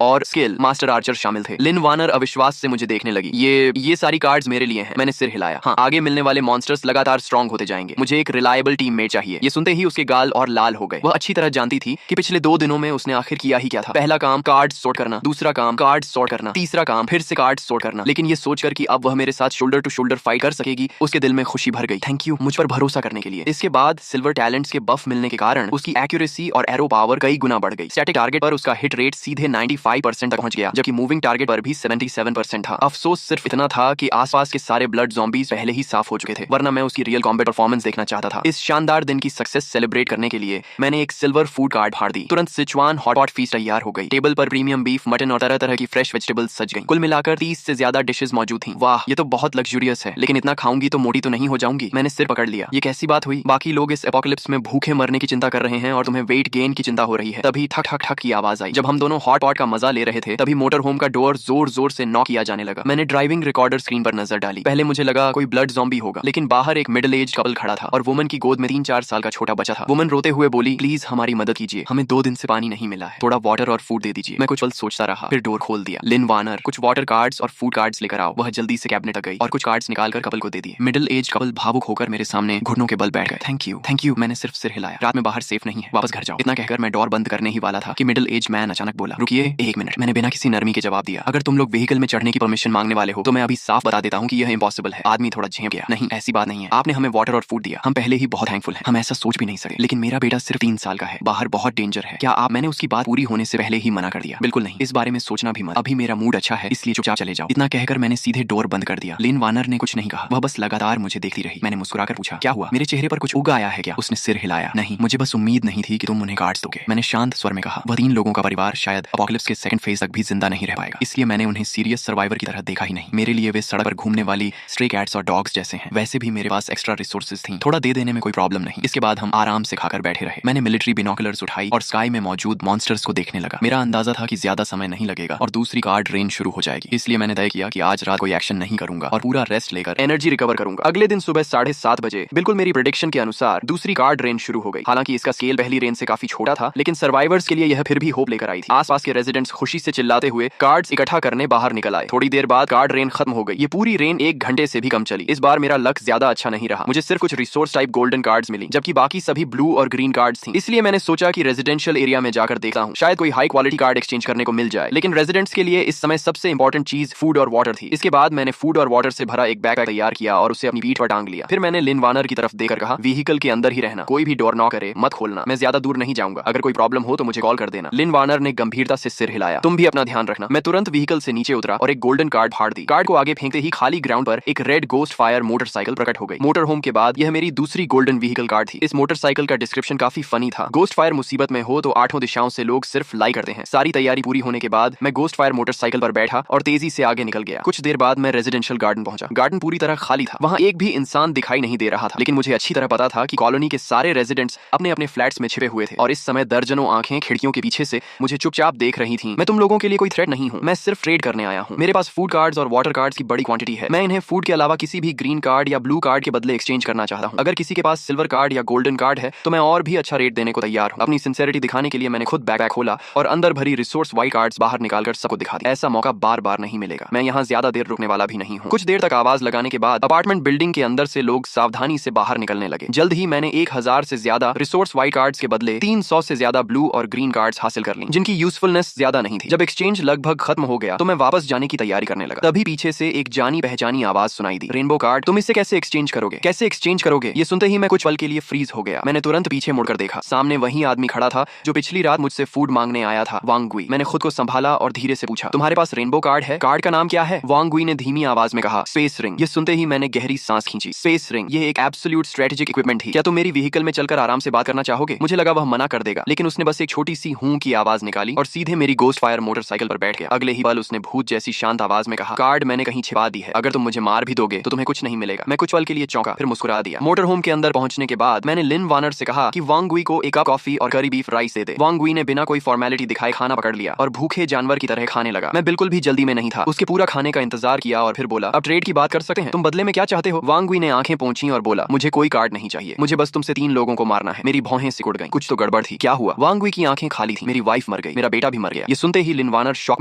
और स्किल मास्टर आर्चर शामिल थे। लिन वार्नर अविश्वास से मुझे देखने लगी। ये सारी कार्ड्स मेरे लिए हैं। मैंने सिर हिलाया। हाँ, आगे मिलने वाले मॉन्स्टर्स लगातार स्ट्रॉन्ग होते जाएंगे। मुझे एक रिलायबल टीममेट चाहिए। ये सुनते ही उसके गाल और लाल हो गए। वह अच्छी तरह जानती थी कि पिछले 2 दिनों में उसने आखिर किया ही क्या था। पहला काम कार्ड सॉर्ट करना, दूसरा काम कार्ड सॉर्ट करना, तीसरा काम फिर से कार्ड सॉर्ट करना। लेकिन ये सोचकर कि अब वह मेरे साथ शोल्डर टू शोल्डर फाइट कर सकेगी, उसके दिल में खुशी भर गई। थैंक यू मुझ पर भरोसा करने के लिए। इसके बाद सिल्वर टैलेंट्स के बफ मिलने के कारण उसकी एक्यूरेसी और एरो पावर कई गुना बढ़ गई। स्टैटिक टारगेट पर उसका हिट रेट सीधे 95% तक पहुंच गया, जबकि मूविंग टारगेट पर भी 77% था। अफसोस सिर्फ इतना था कि आसपास के सारे ब्लड ज़ॉम्बीज पहले ही साफ हो चुके थे, वरना मैं उसकी रियल कॉम्बैट परफॉर्मेंस देखना चाहता था। इस शानदार दिन की सक्सेस सेलिब्रेट करने के लिए मैंने एक सिल्वर फूड कार्ड फाड़ दी। तुरंत सिचुआन हॉटपॉट फीस्ट तैयार हो गई। टेबल पर प्रीमियम बीफ, मटन और तरह तरह की फ्रेश वेजिटेबल्स सज गई। कुल मिलाकर 30 से ज्यादा डिशेस मौजूद थी। वाह, ये तो बहुत लग्जूरियस है, लेकिन इतना खाऊंगी तो मोटी तो नहीं हो जाऊंगी। मैंने सिर पकड़ लिया। ये कैसी बात हुई? बाकी लोग इस एपोकलिप्स में भूखे मरने की चिंता कर रहे हैं और तुम्हें वेट गेन की चिंता हो रही है। तभी ठक ठक ठक की आवाज आई। जब हम दोनों हॉट पॉट का मजा ले रहे थे, तभी मोटर होम का डोर जोर जोर से नॉक किया जाने लगा। मैंने ड्राइविंग रिकॉर्डर स्क्रीन पर नजर डाली। पहले मुझे लगा कोई ब्लड ज़ॉम्बी होगा, लेकिन बाहर एक मिडिल एज कपल खड़ा था और वुमन की गोद में 3-4 साल का छोटा बच्चा था। वुमन रोते हुए बोली, प्लीज हमारी मदद कीजिए, हमें 2 दिन से पानी नहीं मिला है, थोड़ा वाटर और फूड दे दीजिए। मैं कुछ पल सोचता रहा, फिर डोर खोल दिया। लिन वार्नर, कुछ वाटर कार्ड्स और फूड कार्ड्स लेकर आओ। वह जल्दी से कैबिनेट तक गई और कुछ कार्ड्स निकालकर कपल को दे दिए। मिडिल एज कपल भावुक होकर मेरे सामने घुटनों के बल बैठ गए। Thank you. मैंने सिर्फ सिर हिलाया। रात में बाहर सेफ नहीं है, वापस घर जाओ। इतना कहकर मैं डोर बंद करने ही वाला था कि मिडिल एज मैन अचानक बोला, रुकिए 1 मिनट। मैंने बिना किसी नरमी के जवाब दिया, अगर तुम लोग व्हीकल में चढ़ने की परमिशन मांगने वाले हो तो मैं अभी साफ बता देता हूँ कि यह इम्पॉसिबल है। आदमी थोड़ा झेप गया। नहीं, ऐसी बात नहीं है, आपने हमें वाटर और फूड दिया, हम पहले ही बहुत थैंकफुल हैं। हम ऐसा सोच भी नहीं सके, लेकिन मेरा बेटा सिर्फ 3 साल का है, बाहर बहुत डेंजर है। क्या आप? मैंने उसकी बात पूरी होने से पहले ही मना कर दिया। बिल्कुल नहीं, इस बारे में सोचना भी मत। अभी मेरा मूड अच्छा है, इसलिए चुपचाप चले जाओ। इतना कहकर मैंने सीधे डोर बंद कर दिया। लिन वार्नर ने कुछ नहीं कहा, वह बस लगातार मुझे देखती रही। मैंने मुस्कुराकर पूछा, क्या हुआ? मेरे चेहरे पर कुछ उग आया है क्या? उसने सिर हिलाया। नहीं, मुझे बस उम्मीद नहीं थी कि तुम उन्हें कार्ड्स दोगे। मैंने शांत स्वर में कहा, वह 3 लोगों का परिवार शायद एपोकलिप्स के सेकंड फेज तक भी जिंदा नहीं रह पाएगा, इसलिए मैंने उन्हें सीरियस सर्वाइवर की तरह देखा ही नहीं। मेरे लिए वे सड़क पर घूमने वाली स्ट्रे कैट्स और डॉग्स जैसे हैं। वैसे भी मेरे पास एक्स्ट्रा रिसोर्सेज थी, थोड़ा दे देने में कोई प्रॉब्लम नहीं। इसके बाद हम आराम से खाकर बैठे रहे। मैंने मिलिट्री बिनोकुलर्स उठाई और स्काई में मौजूद मॉन्स्टर्स को देखने लगा। मेरा अंदाजा था कि ज्यादा समय नहीं लगेगा और दूसरी कार्ड रेंज शुरू हो जाएगी, इसलिए मैंने तय किया कि आज रात कोई एक्शन नहीं करूंगा और पूरा रेस्ट लेकर एनर्जी रिकवर करूंगा। अगले दिन सुबह 7:30 बजे बिल्कुल मेरी प्रेडिक्शन के अनुसार दूसरी कार्ड रेंज शुरू हो गई। हालांकि इसका स्केल पहली रेंज से काफी छोटा था, लेकिन सर्वाइवर्स के लिए यह फिर भी होप लेकर आई थी। आसपास के रेजिडेंट्स खुशी से चिल्लाते हुए कार्ड्स इकट्ठा करने बाहर निकल आए। थोड़ी देर बाद कार्ड रेन खत्म हो गई। ये पूरी रेन 1 घंटे से भी कम चली। इस बार मेरा लक ज्यादा अच्छा नहीं रहा। मुझे सिर्फ कुछ रिसोर्स टाइप गोल्डन कार्ड्स मिली, जबकि बाकी सभी ब्लू और ग्रीन कार्ड्स थी। इसलिए मैंने सोचा कि रेजिडेंशियल एरिया में जाकर देखता हूँ, शायद कोई हाई क्वालिटी कार्ड एक्सचेंज करने को मिल जाए। लेकिन रेजिडेंट्स के लिए इस समय सबसे इंपॉर्टेंट चीज फूड और वाटर थी। इसके बाद मैंने फूड और वाटर से भरा एक बैग तैयार किया और उसे अपनी पीठ पर टांग लिया। फिर मैंने लिन वार्नर की तरफ देखकर कहा, व्हीकल के अंदर ही रहना, कोई भी डोर नॉक करे मत खोलना, मैं ज्यादा दूर नहीं जाऊंगा, अगर कोई प्रॉब्लम हो तो मुझे कॉल कर देना। लिन वार्नर ने गंभीरता से सिर हिलाया, तुम भी अपना ध्यान रखना। मैं तुरंत व्हीकल से नीचे उतरा और एक गोल्डन कार्ड फाड़ दी। कार्ड को आगे फेंकते ही खाली ग्राउंड पर एक रेड गोस्ट फायर मोटरसाइकिल प्रकट हो गई। मोटर होम के बाद यह मेरी दूसरी गोल्डन व्हीकल कार्ड थी। इस मोटरसाइकिल का डिस्क्रिप्शन काफी फनी था। गोस्ट फायर मुसीबत में हो तो 8 दिशाओं से लोग सिर्फ लाइक करते हैं। सारी तैयारी पूरी होने के बाद मैं गोस्ट फायर मोटरसाइकिल पर बैठा और तेजी से आगे निकल गया। कुछ देर बाद मैं रेजिडेंशियल गार्डन पहुंचा। गार्डन पूरी तरह खाली था, वहां एक भी इंसान दिखाई नहीं दे रहा था, लेकिन मुझे अच्छी तरह पता था कि कॉलोनी के सारे रेजिडेंट्स अपने अपने फ्लैट्स में छिपे हुए थे और इस समय दर्जनों आंखें खिड़कियों के पीछे से मुझे चुपचाप देख रही थीं। मैं तुम लोगों के लिए कोई थ्रेट नहीं हूं, मैं सिर्फ ट्रेड करने आया हूं। मेरे पास फूड कार्ड्स और वाटर कार्ड्स की बड़ी क्वांटिटी है। मैं इन्हें फूड के अलावा किसी भी ग्रीन कार्ड या ब्लू कार्ड के बदले एक्सचेंज करना चाहता हूं। अगर किसी के पास सिल्वर कार्ड या गोल्डन कार्ड है तो मैं और भी अच्छा रेट देने को तैयार हूं। अपनी सिंसेरिटी दिखाने के लिए मैंने खुद बैग खोला और अंदर भरी रिसोर्स वाइट कार्ड्स बाहर निकालकर सबको दिखा दी। ऐसा मौका बार बार नहीं मिलेगा। मैं यहाँ ज्यादा देर रुकने वाला भी नहीं हूँ। कुछ देर तक आवाज लगाने के बाद अपार्टमेंट बिल्डिंग के अंदर से लोग सावधानी से बाहर निकलने लगे। जल्द ही मैंने 1000 से ज्यादा रिसोर्स वाइट कार्ड्स के बदले 300 से ज्यादा ब्लू और ग्रीन कार्ड्स हासिल कर ली, जिनकी यूजफुलनेस ज्यादा नहीं थी। जब एक्सचेंज लगभग खत्म हो गया तो मैं वापस जाने की तैयारी करने लगा। तभी पीछे से एक जानी पहचानी आवाज सुनाई दी, रेनबो कार्ड, तुम इसे कैसे एक्सचेंज करोगे? कैसे एक्सचेंज करोगे? ये सुनते ही मैं कुछ पल के लिए फ्रीज हो गया। मैंने तुरंत पीछे मुड़कर देखा। सामने वही आदमी खड़ा था जो पिछली रात मुझसे फूड मांगने आया था, वांग गुई। मैंने खुद को संभाला और धीरे से पूछा, तुम्हारे पास रेनबो कार्ड है? कार्ड का नाम क्या है? वांग गुई ने धीमी आवाज में कहा, स्पेस रिंग। ये सुनते ही मैंने गहरी सांस खींची। स्पेस रिंग, ये एक एब्सोल्यूट स्ट्रेटेजिक इक्विपमेंट थी। क्या तुम मेरी व्हीकल में चलकर आराम से बात करना चाहोगे? मुझे लगा वह मना कर देगा, लेकिन उसने बस एक छोटी सी हूं की आवाज निकाली और सीधे मेरी गोस्ट फायर मोटरसाइकिल पर बैठ गया। अगले ही पल उसने भूत जैसी शांत आवाज में कहा, कार्ड मैंने कहीं छिपा दी है, अगर तुम मुझे मार भी दोगे तो तुम्हें कुछ नहीं मिलेगा। मैं कुछ पल के लिए चौंका, फिर मुस्कुरा दिया। मोटर होम के अंदर पहुंचने के बाद मैंने लिन वार्नर से कहा कि वांग गुई को एक कप कॉफी और करी बीफ राइस दे दे। वांग गुई ने बिना कोई फॉर्मेलिटी दिखाए खाना पकड़ लिया और भूखे जानवर की तरह खाने लगा। मैं बिल्कुल भी जल्दी में नहीं था। उसके पूरा खाने का इंतजार किया और फिर बोला, अब ट्रेड की बात कर सकते हैं, तुम बदले में क्या चाहते हो? वांग गुई ने आंखें पोंछी और बोला, मुझे कोई कार्ड नहीं चाहिए, मुझे बस तुमसे 3 लोगों को मारना है। मेरी भौहें सिकुड़ गईं। कुछ तो गड़बड़ थी। क्या हुआ? वांग वी की आंखें खाली थी। मेरी वाइफ मर गई, मेरा बेटा भी मर गया। ये सुनते ही लिन वानर शॉक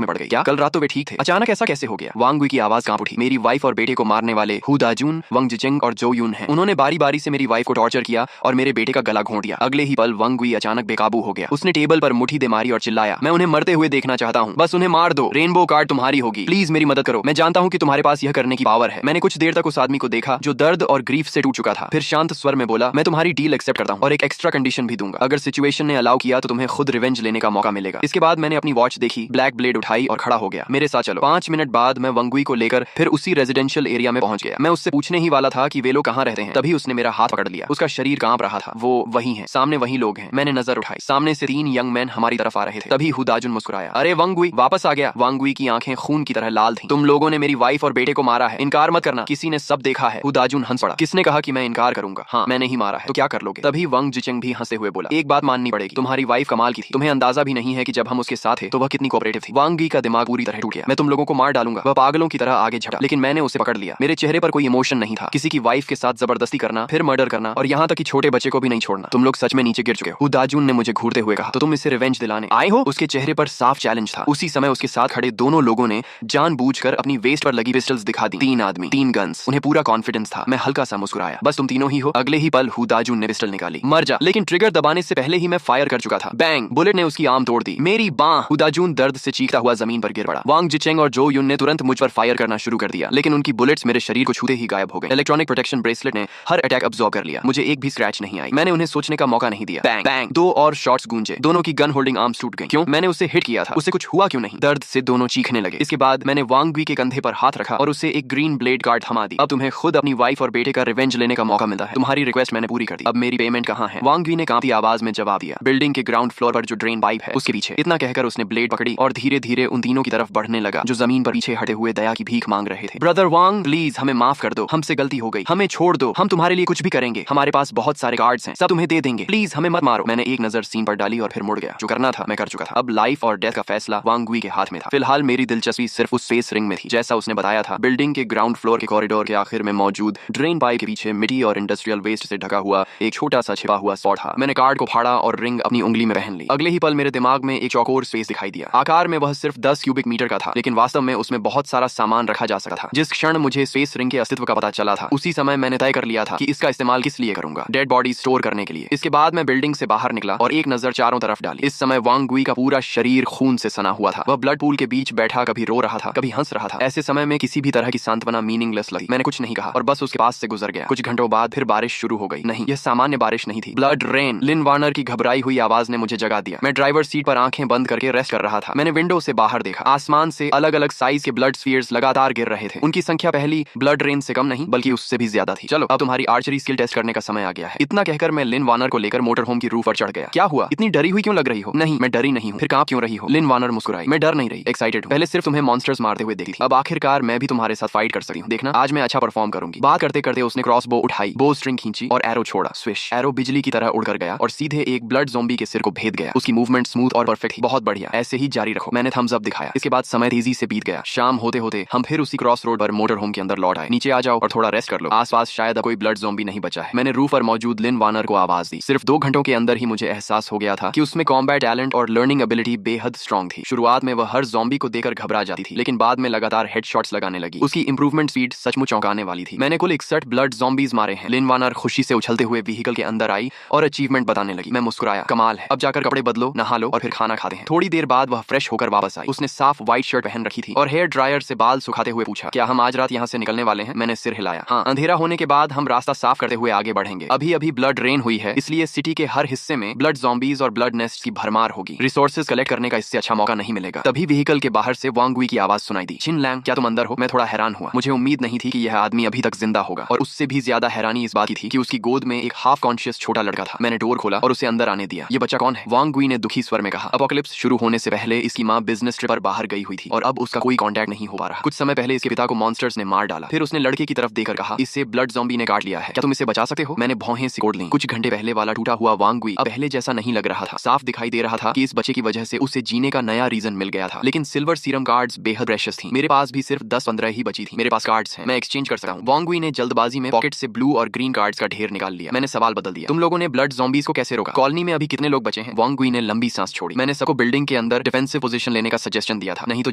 में पड़ गई। क्या? कल रात तो वे ठीक थे, अचानक ऐसा कैसे हो गया? वांग वी की आवाज कांप उठी। मेरी वाइफ और बेटे को मारने वाले हु दाजुन, वंग जिचेंग और जो यून हैं। उन्होंने बारी बारी से मेरी वाइफ को टॉर्चर किया और मेरे बेटे का गला घोंट दिया। अगले ही पल वांग वी अचानक बेकाबू हो गया। उसने टेबल पर मुट्ठी दे मारी और चिल्लाया, मैं उन्हें मरते हुए देखना चाहता हूँ, बस उन्हें मार दो। रेनबो कार्ड तुम्हारी होगी, प्लीज मेरी मदद करो। मैं जानता हूँ कि तुम्हारे पास यह करने की पावर है। मैंने कुछ देर तक उस आदमी को देखा जो दर्द और ग्रीफ से टूट चुका था। फिर शांत स्वर में बोला, मैं तुम्हारी डील एक्सेप्ट करता हूँ और एक एक्स्ट्रा कंडीशन भी दूंगा। अगर सिचुएशन ने अलाउ किया तो तुम्हें खुद रिवेंज लेने का मौका मिलेगा। इसके बाद मैंने अपनी वॉच देखी, ब्लैक ब्लेड उठाई और खड़ा हो गया। मेरे साथ चलो। 5 मिनट बाद मैं वंगुई को लेकर फिर उसी रेजिडेंशियल एरिया में पहुंच गया। मैं उससे पूछने ही वाला था कि वे लोग कहाँ रहते हैं, तभी उसने मेरा हाथ पकड़ लिया। उसका शरीर कांप रहा था। वो वही है, सामने वही लोग हैं। मैंने नजर उठाई, सामने से 3 यंग मैन हमारी तरफ आ रहे थे। तभी हुदाजुन मुस्कुराया, अरे वंगुई वापस आ गया। वांगुई की आंखें खून की तरह लाल थीं। तुम लोगों ने मेरी वाइफ और बेटे को मारा है, इनकार मत करना, किसी ने सब देखा है। हुदाजुन हंस पड़ा, किसने कहा कि मैं इनकार करूंगा? हाँ, मैंने ही मारा है, तो क्या कर लोगे? तभी वंग जिचेंग भी हंसते हुए बोला, एक बात माननी पड़ेगी, तुम्हारी वाइफ कमाल की थी। तुम्हें अंदाजा भी नहीं है कि जब हम उसके साथ थे तो वह कितनी कोऑपरेटिव थी। वांगी का दिमाग पूरी तरह टूट गया। मैं तुम लोगों को मार डालूंगा, वह पागलों की तरह आगे झपटा, लेकिन मैंने उसे पकड़ लिया। मेरे चेहरे पर कोई इमोशन नहीं था। किसी की वाइफ के साथ जबरदस्ती करना, फिर मर्डर करना और यहाँ तक कि छोटे बच्चे को भी नहीं छोड़ना। तुम लोग सच में नीचे गिर चुके हो। हुदाजुन ने मुझे घूरते हुए कहा, तो तुम इसे रिवेंज दिलाने आए हो? उसके चेहरे पर साफ चैलेंज था। उसी समय उसके साथ खड़े दोनों लोगों ने जानबूझकर अपनी वेस्ट पर लगी पिस्टल्स दिखा दी। 3 आदमी, 3 गन्स। उन्हें पूरा कॉन्फिडेंस था। मैं हल्का सा मुस्कुराया, बस तुम तीनों ही हो? अगले ही पल हुदाजुन ने पिस्टल निकाली, मर जा। लेकिन ट्रिगर दबाने से पहले ही मैं फायर कर चुका था। बैंग, बुलेट ने उसकी आर्म तोड़ दी। मेरी बांह। हुदाजुन दर्द से चीखता हुआ जमीन पर गिर पड़ा। वांग जिचेंग और जो यून ने तुरंत मुझ पर फायर करना शुरू कर दिया, लेकिन उनकी बुलेट्स मेरे शरीर को छूते ही गायब हो गए। इलेक्ट्रॉनिक प्रोटेक्शन ब्रेसलेट ने हर अटैक अब्सॉर्ब कर लिया। मुझे एक भी स्क्रैच नहीं आई। मैंने उन्हें सोचने का मौका नहीं दिया। बैंग बैंग, 2 और शॉट्स गूंजे। दोनों की गन होल्डिंग आर्म्स टूट गई। क्यों? मैंने उसे हिट किया था, उसे कुछ हुआ क्यों नहीं? दर्द से दोनों चीखने लगे। इसके बाद मैंने वांग वी के कंधे पर हाथ रखा और उसे एक ग्रीन ब्लेड गार्ड थमा दी। अब तुम्हें खुद अपनी वाइफ और बेटे का रिवेंज लेने का मौका मिलता है। तुम्हारी रिक्वेस्ट मैंने पूरी कर दी, अब मेरी पेमेंट कहाँ है? वांग वी ने कांपती आवाज में जवाब दिया, बिल्डिंग के ग्राउंड फ्लोर पर जो ड्रेन पाइप है उसके पीछे। इतना कहकर उसने ब्लेड पकड़ी और धीरे धीरे उन तीनों की तरफ बढ़ने लगा जो जमीन पर पीछे हटे हुए दया की भीख मांग रहे थे। ब्रदर वांग, प्लीज हमें माफ कर दो, हमसे गलती हो गई, हमें छोड़ दो, हम तुम्हारे लिए कुछ भी करेंगे, हमारे पास बहुत सारे कार्ड्स हैं, सब तुम्हें दे देंगे, प्लीज हमें मत मारो। मैंने एक नजर सीन पर डाली और फिर मुड़ गया। जो करना था मैं कर चुका था। अब लाइफ और डेथ का फैसला वांग वी के हाथ में था। फिलहाल मेरी दिलचस्पी सिर्फ उस स्पेस रिंग में थी। जैसा उसने बताया था, बिल्डिंग के ग्राउंड फ्लोर के कॉरिडोर के आखिर में मौजूद ड्रेन पाइप के पीछे मिट्टी और इंडस्ट्रियल वेस्ट से ढका हुआ एक छोटा सा छिपा हुआ स्पॉट था। मैंने कार्ड को फाड़ा और रिंग अपनी उंगली में पहन ली। अगले ही पल मेरे दिमाग में एक चौकोर स्पेस दिखाई दिया। आकार में वह सिर्फ 10 क्यूबिक मीटर का था, लेकिन वास्तव में उसमें बहुत सारा सामान रखा जा सकता था। जिस क्षण मुझे स्पेस रिंग के अस्तित्व का पता चला था, उसी समय मैंने तय कर लिया था कि इसका इस्तेमाल किस लिए करूंगा। डेड बॉडी स्टोर करने के लिए। इसके बाद मैं बिल्डिंग से बाहर निकला और एक नजर चारों तरफ डाली। इस समय वांग गुई का पूरा शरीर खून से सना हुआ था। वह ब्लड पूल के बीच बैठा कभी रो रहा था, कभी हंस रहा था। ऐसे समय में किसी भी तरह की सांत्वना मीनिंगलेस लगी। मैंने कुछ नहीं कहा और बस उसके पास से गुजर गया। कुछ घंटों बाद फिर बारिश शुरू हो गई। नहीं, यह सामान्य बारिश नहीं थी, ब्लड रेन। लिन वार्नर की घबराई हुई आवाज ने मुझे जगा दिया। मैं ड्राइवर सीट पर आंखें बंद करके रेस्ट कर रहा था। मैंने विंडो से बाहर देखा। आसमान से अलग अलग साइज के ब्लड स्फीयर्स लगातार गिर रहे थे। उनकी संख्या पहली ब्लड रेन से कम नहीं बल्कि उससे भी ज्यादा थी। चलो अब तुम्हारी आर्चरी स्किल टेस्ट करने का समय आ गया है। इतना कहकर मैं लिन वार्नर को लेकर मोटर होम की रूफ पर चढ़ गया। क्या हुआ? इतनी डरी हुई क्यों लग रही हो? नहीं, मैं डरी नहीं हूँ। फिर कांप क्यों रही हो? लिन वार्नर मुस्कुराई। मैं डर नहीं रही, एक्साइटेड हूँ। पहले सिर्फ तुम्हें मॉन्स्टर्स मारते हुए देखी थी, अब आखिरकार मैं भी तुम्हारे साथ फाइट कर सकती हूँ। देखना आज मैं अच्छा परफॉर्म करूंगी। बात करते करते उसने क्रॉस बो उठाई, बो स्ट्रिंग खींची और एरो छोड़ा। स्विश, एरो बिजली की तरह उड़कर गया और सीधे एक ब्लड ज़ॉम्बी के सिर को भेद गया। उसकी मूवमेंट स्मूथ और परफेक्ट थी। बहुत बढ़िया, ऐसे ही जारी रखो। मैंने थम्स अप दिखाया। इसके बाद समय तेजी से बीत गया। शाम होते होते हम फिर उसी क्रॉस रोड पर मोटर होम के अंदर लौट आए। नीचे आ जाओ और थोड़ा रेस्ट कर लो, आसपास शायद अब कोई ब्लड ज़ॉम्बी नहीं बचा है। मैंने रूफ पर मौजूद लिन वार्नर को आवाज दी। सिर्फ 2 घंटों के अंदर ही मुझे एहसास हो गया था कि उसमें कॉम्बैट टैलेंट और लर्निंग एबिलिटी बेहद स्ट्रॉन्ग थी। शुरुआत में वह हर ज़ॉम्बी को देकर घबरा जाती थी, लेकिन बाद में लगातार हेडशॉट्स लगाने लगी। उसकी इंप्रूवमेंट स्पीड सचमुच चौंकाने वाली थी। मैंने कुल 61 ब्लड ज़ॉम्बीज मारे हैं। लिन वार्नर खुशी से उछलते हुए व्हीकल के अंदर आई और अचीवमेंट बताने लगी। मैं मुस्कुराया, कमाल है। अब जाकर कपड़े बदलो, नहा लो और फिर खाना खाते हैं। थोड़ी देर बाद वह फ्रेश होकर वापस आई। उसने साफ व्हाइट शर्ट पहन रखी थी और हेयर ड्रायर से बाल सुखाते हुए पूछा, क्या हम आज रात यहाँ से निकलने वाले हैं? मैंने सिर हिलाया। हाँ, अंधेरा होने के बाद हम रास्ता साफ करते हुए आगे बढ़ेंगे। अभी अभी ब्लड रेन हुई है, इसलिए सिटी के हर हिस्से में ब्लड ज़ॉम्बीज और ब्लड नेस्ट की भरमार होगी। रिसोर्सेज कलेक्ट करने का इससे अच्छा मौका नहीं मिलेगा। तभी व्हीकल के बाहर से वांग गुई की आवाज सुनाई दी, चिन लैंग, क्या तुम अंदर हो? मैं थोड़ा हैरान हुआ। मुझे उम्मीद नहीं थी कि यह आदमी अभी तक जिंदा होगा और उससे भी ज्यादा हैरानी इस बात की थी कि उसकी गोद में एक हाफ कॉन्शियस छोटा लड़का था। मैंने डोर खोला और उसे अंदर आने दिया। ये बच्चा कौन है? वांग गुई ने दुखी स्वर में कहा। अपोकलिप्स शुरू होने से पहले इसकी माँ बिजनेस ट्रिप पर बाहर गई हुई थी और अब उसका कोई कांटेक्ट नहीं हो पा रहा। कुछ समय पहले इसके पिता को मॉन्स्टर्स ने मार डाला। फिर उसने लड़के की तरफ देखकर कहा, इससे ब्लड ज़ॉम्बी ने काट लिया है, क्या तुम इसे बचा सकते हो? मैंने भौहें सिकोड़ लीं। कुछ घंटे पहले वाला टूटा हुआ वांग गुई अब पहले जैसा नहीं लग रहा था। साफ दिखाई दे रहा था कि इस बच्चे की वजह से उसे जीने का नया रीजन मिल गया था। लेकिन सिल्वर सीरम कार्ड्स बेहद प्रेशियस थी। मेरे पास भी सिर्फ 10-15 ही बची थी। मेरे पास कार्ड्स हैं, मैं एक्सचेंज कर सकता हूँ। वांग गुई ने जल्दबाजी में पॉकेट से ब्लू और ग्रीन कार्ड्स का ढेर निकाल लिया। मैंने सवाल बदल दिया, तुम लोगों ने ब्लड ज़ॉम्बीज को कैसे रोका, कॉलोनी में अभी कितने लोग बचे हैं। वांग गुई ने लंबी सांस छोड़ी। मैंने सबको बिल्डिंग के अंदर डिफेंसिव पोजीशन लेने का सजेशन दिया था, नहीं तो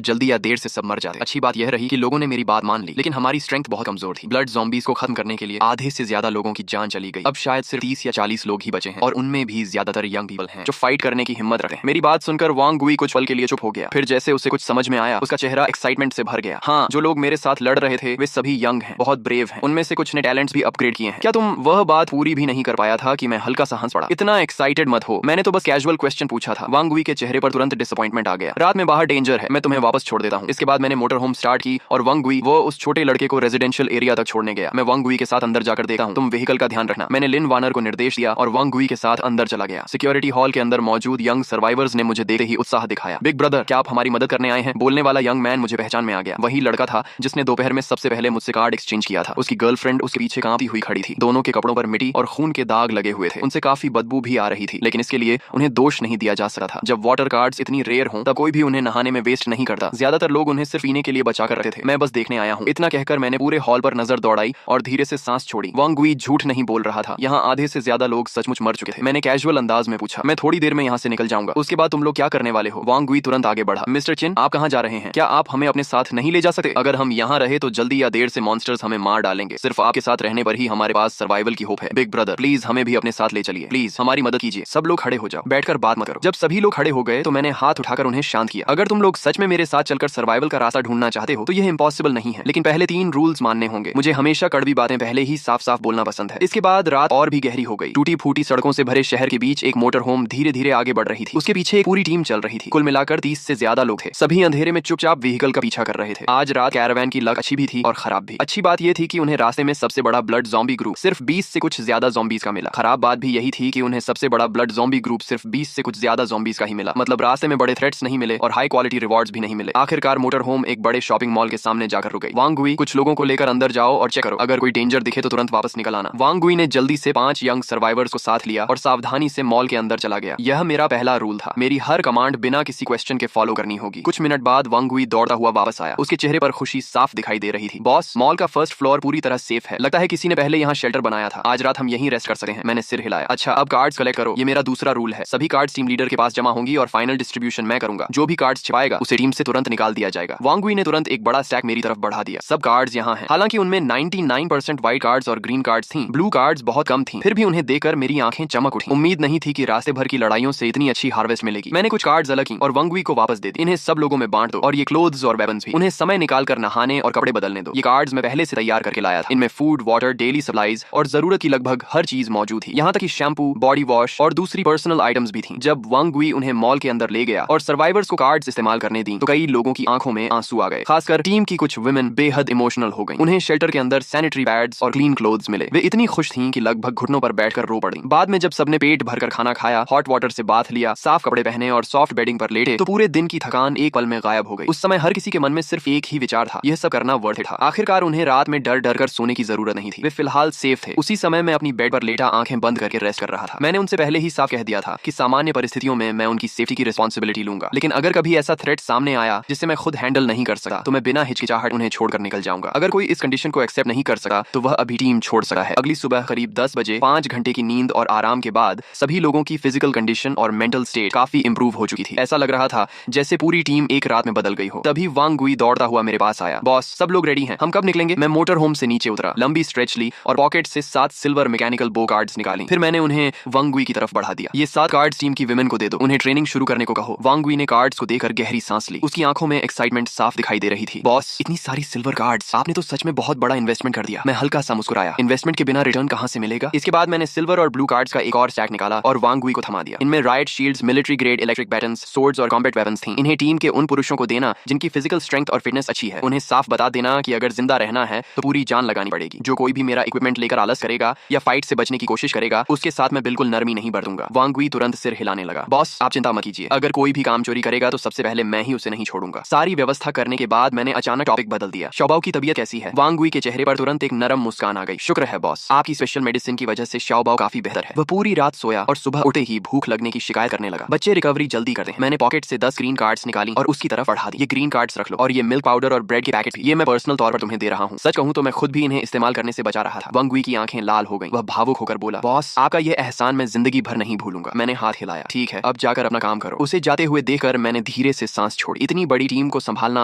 जल्दी या देर से सब मर जाते। अच्छी बात यह रही कि लोगों ने मेरी बात मान ली, लेकिन हमारी स्ट्रेंथ बहुत कमजोर थी। ब्लड ज़ॉम्बीज को खत्म करने के लिए आधे से ज्यादा लोगों की जान चली गई। अब शायद सिर्फ 30 या 40 लोग ही बचे हैं, और उनमें भी ज्यादातर यंग पीपल हैं जो फाइट करने की हिम्मत रखते हैं। मेरी बात सुनकर वांग गुई कुछ पल के लिए चुप हो गया, फिर जैसे उसे कुछ समझ में आया, उसका चेहरा एक्साइटमेंट से भर गया। हाँ, जो लोग मेरे साथ लड़ रहे थे वे सभी यंग हैं, बहुत ब्रेव हैं, उनमें से कुछ ने टैलेंट्स भी अपग्रेड किए हैं। क्या तुम वह बात पूरी भी नहीं कर पाया था कि मैं हल्का सा हंस पड़ा। इतना एक्साइटेड मत हो, मैंने तो बस कैजुअल क्वेश्चन पूछा था। वांग गुई के चेहरे पर तुरंत डिसअपॉइंटमेंट आ गया। रात में बाहर डेंजर है, मैं तुम्हें वापस छोड़ देता हूँ। इसके बाद मैंने मोटर होम स्टार्ट की और वांग गुई वो उस छोटे लड़के को रेजिडेंशियल एरिया तक छोड़ने गया। मैं वांग गुई के साथ अंदर जाकर देखा हूँ, तुम व्हीकल का ध्यान रखना। मैंने लिन वानर को निर्देश दिया और वांग गुई के साथ अंदर चला गया। सिक्योरिटी हॉल के अंदर मौजूद यंग सर्वाइवर्स ने मुझे देखते ही उत्साह दिखाया। बिग ब्रदर, क्या आप हमारी मदद करने आए हैं? बोलने वाला यंग मैन मुझे पहचान में आ गया। वही लड़का था जिसने दोपहर में सबसे पहले मुझसे कार्ड एक्सचेंज किया था। उसकी गर्लफ्रेंड उसके पीछे कांपती हुई खड़ी थी। दोनों के कपड़ों पर मिट्टी और खून के दाग लगे हुए थे। उनसे काफी बदबू भी आ रही थी, लेकिन इसके लिए उन्हें दोष नहीं दिया जा सकता था। जब वाटर कार्ड्स इतनी रेयर हों तब कोई भी उन्हें नहाने में वेस्ट नहीं करता। ज्यादातर लोग उन्हें सिर्फ पीने के लिए बचा कर रखते थे। मैं बस देखने आया हूँ। इतना कहकर मैंने पूरे हॉल पर नजर दौड़ाई और धीरे से सांस छोड़ी। वांग गुई झूठ नहीं बोल रहा था, यहाँ आधे से ज्यादा लोग सचमुच मर चुके थे। मैंने कैजुअल अंदाज में पूछा, मैं थोड़ी देर में यहाँ से निकल जाऊंगा, उसके बाद तुम लोग क्या करने वाले हो? वांग गुई तुरंत आगे बढ़ा। मिस्टर चिन, आप कहाँ जा रहे हैं? क्या आप हमें अपने साथ नहीं ले जा सकते? अगर हम यहाँ रहे तो जल्दी या देर से मॉन्स्टर्स हमें मार डालेंगे। सिर्फ आपके साथ रहने पर ही हमारे पास सर्वाइवल की होप है। बिग ब्रदर, प्लीज हमें भी अपने साथ ले चलिए, प्लीज हमारी मदद कीजिए। सब लोग खड़े हो जाओ, बैठकर बात मत करो। जब सभी लोग खड़े हो गए तो मैंने हाथ उठाकर उन्हें शांत किया। अगर तुम लोग सच में मेरे साथ चलकर सर्वाइवल का रास्ता ढूंढना चाहते हो तो यह इम्पॉसिबल नहीं है, लेकिन पहले 3 रूल्स मानने होंगे। मुझे हमेशा कड़वी बातें पहले ही साफ साफ बोलना पसंद है। इसके बाद रात और भी गहरी हो गई। टूटी फूटी सड़कों से भरे शहर के बीच एक मोटर होम धीरे धीरे आगे बढ़ रही थी। उसके पीछे एक पूरी टीम चल रही थी। कुल मिलाकर 30 से ज्यादा लोग थे। सभी अंधेरे में चुपचाप व्हीकल का पीछा कर रहे थे। आज रात कैरावैन की लक अच्छी भी थी और खराब भी। अच्छी बात यह थी कि उन्हें रास्ते में सबसे बड़ा ब्लड ज़ॉम्बी ग्रुप सिर्फ 20 से कुछ ज्यादा ज़ॉम्बीज का मिला। खराब बात भी यही थी कि उन्हें सबसे बड़ा ब्लड ज़ॉम्बी ग्रुप सिर्फ 20 से कुछ ज्यादा ज़ॉम्बीज का ही मिला। मतलब रास्ते में बड़े थ्रेट्स नहीं मिले और हाई क्वालिटी रिवॉर्ड्स भी नहीं मिले। आखिरकार मोटर होम एक बड़े शॉपिंग मॉल के सामने जाकर रुक गई। वांग गुई, कुछ लोगों को लेकर अंदर जाओ और चेक करो, अगर कोई डेंजर दिखे तो तुरंत वापस निकल आना। वांग गुई ने जल्दी से 5 यंग सर्वाइवर्स को साथ लिया और सावधानी से मॉल के अंदर चला गया। यह मेरा पहला रूल था, मेरी हर कमांड बिना किसी क्वेश्चन के फॉलो करनी होगी। कुछ मिनट बाद वांग गुई दौड़ता हुआ वापस आया। उसके चेहरे पर खुशी साफ दिखाई दे रही थी। बॉस, मॉल का फर्स्ट फ्लोर पूरी तरह सेफ है। लगता है किसी ने पहले यहाँ शेल्टर बनाया था। आज रात हम यहीं रेस्ट कर सकते हैं। मैंने सिर हिलाया। अच्छा, अब कार्ड्स कलेक्ट करो, ये मेरा दूसरा रूल है। सभी कार्ड्स टीम लीडर के पास जमा होंगी और फाइनल डिस्ट्रीब्यूशन मैं करूंगा। जो भी कार्ड्स छिपाएगा उसे टीम से तुरंत निकाल दिया जाएगा। वांग गुई ने तुरंत एक बड़ा स्टैक मेरी तरफ बढ़ा दिया। सब कार्ड्स यहाँ हैं। हालांकि उनमें 99% व्हाइट कार्ड्स और ग्रीन कार्ड्स थीं। ब्लू कार्ड्स बहुत कम थीं। फिर भी उन्हें देखकर मेरी आंखें चमक उठी। उम्मीद नहीं थी कि रास्ते भर की लड़ाइयों से इतनी अच्छी हार्वेस्ट मिलेगी। मैंने कुछ कार्ड्स अलग की और वांग गुई को वापस दे दी। इन्हें सब लोगों में बांट दो और ये क्लोथ्स और वेपन्स भी। उन्हें समय निकाल कर नहाने और कपड़े बदलने दो। ये कार्ड्स मैं पहले से तैयार करके लाया था। इनमें फूड, वाटर, डेली सप्लाईज और जरूरत की लगभग हर चीज मौजूद थी। यहाँ तक कि शैम्पू, बॉडी वॉश और दूसरी पर्सनल आइटम्स भी थी। जब वांग गुई उन्हें मॉल के अंदर ले गया और सर्वाइवर्स को कार्ड्स इस्तेमाल करने दी तो कई लोगों की आंखों में आंसू आ गए। खासकर टीम की कुछ वुमेन बेहद इमोशनल हो गईं। उन्हें शेल्टर के अंदर सैनिटरी पैड्स और क्लीन क्लोथ्स मिले। वे इतनी खुश थीं कि लगभग घुटनों पर बैठकर रो पड़ी। बाद में जब सबने पेट भरकर खाना खाया, हॉट वाटर से बाथ लिया, साफ कपड़े पहने और सॉफ्ट बेडिंग पर लेटे तो पूरे दिन की थकान एक पल में गायब हो गई। उस समय हर किसी के मन में सिर्फ एक ही विचार था, यह सब करना वर्थ इट था। आखिरकार उन्हें रात में डर डर कर सोने की जरूरत नहीं थी। वे फिलहाल सेफ थे। उसी समय मैं अपनी बेड पर लेटा आंखें बंद करके रेस्ट कर रहा था। मैंने उनसे पहले ही साफ कह दिया था कि सामान्य परिस्थितियों में मैं उनकी सेफ्टी की रिस्पॉन्सिबिलिटी लूंगा, लेकिन अगर कभी ऐसा थ्रेट सामने आया जिससे मैं खुद हैंडल नहीं कर सका तो मैं बिना हिचकिचाहट उन्हें छोड़कर निकल जाऊंगा। अगर कोई इस कंडीशन को एक्सेप्ट नहीं कर सका तो वह अभी टीम छोड़ सका है। अगली सुबह करीब 10 बजे 5 घंटे की नींद और आराम के बाद सभी लोगों की फिजिकल कंडीशन और मेंटल स्टेट काफी इंप्रूव हो चुकी थी। ऐसा लग रहा था जैसे पूरी टीम एक रात में बदल गई हो। तभी वांग गुई दौड़ता हुआ मेरे पास आया। बॉस, सब लोग रेडी हैं, हम कब निकलेंगे? मैं मोटर होम से नीचे उतरा, लंबी स्ट्रेच ली और पॉकेट से 7 सिल्वर मैकेनिकल बो कार्ड्स निकाली। फिर मैंने उन्हें वांग गुई की तरफ बढ़ा दिया। ये 7 कार्ड्स टीम की विमेन को दे दो, उन्हें ट्रेनिंग शुरू करने को कहो। वांग गुई ने कार्ड्स को देकर गहरी सांस ली। उसकी आंखों में एक्साइटमेंट साफ दिखाई दे रही थी। बॉस, इतनी सारी सिल्वर कार्ड्स, आपने तो सच में बहुत बड़ा इन्वेस्टमेंट कर दिया। मैं हल्का सा मुस्कुराया। इन्वेस्टमेंट के बिना रिटर्न कहां से मिलेगा? इसके बाद मैंने सिल्वर और ब्लू कार्ड्स का एक और स्टैक निकाला और वांग गुई को थमा दिया। इनमें right shields, military grade electric battens, swords और कॉम्बैट वेपन्स थी। इन्हें टीम के उन पुरुषों को देना जिनकी फिजिकल स्ट्रेंथ और फिटनेस अच्छी है। उन्हें साफ बता देना कि अगर जिंदा रहना है तो पूरी जान लगानी पड़ेगी। जो कोई भी मेरा इक्विपमेंट लेकर आलस करेगा या फाइट से बचने की कोशिश करेगा उसके साथ मैं बिल्कुल नरमी नहीं बरतूंगा। वांग गुई तुरंत सिर हिलाने लगा। बॉस, आप चिंता मत कीजिए, अगर कोई भी काम चोरी करेगा तो सबसे पहले मैं ही उसे नहीं छोड़ूंगा। सारी व्यवस्था करने के बाद मैंने अचानक टॉपिक बदल दिया। शाओबाओ की तबीयत कैसी है? वांग गुई के चेहरे पर तुरंत एक नरम मुस्कान आ गई। शुक्र है बॉस, आपकी स्पेशल मेडिसिन की वजह से शाओबाओ काफी बेहतर है। वह पूरी रात सोया और सुबह उठते ही भूख लगने की शिकायत करने लगा। बच्चे रिकवरी जल्दी करते हैं। मैंने पॉकेट से 10 ग्रीन कार्ड्स निकाली और उसकी तरफ बढ़ा दी। ये ग्रीन कार्ड्स रख लो और ये मिल्क पाउडर और ब्रेड के पैकेट भी, ये मैं पर्सनल तौर पर तुम्हें दे रहा हूँ। सच कहूँ तो मैं खुद भी इन्हें इस्तेमाल करने से बचा रहा था। वांग गुई की आंखें लाल हो गईं। वह भावुक होकर बोला, बॉस बॉस, आपका ये एहसान मैं जिंदगी भर नहीं भूलूंगा। मैंने हाथ हिलाया। ठीक है, अब जाकर अपना काम करो। उसे जाते हुए देखकर मैंने धीरे से सांस छोड़ी। इतनी बड़ी टीम को संभालना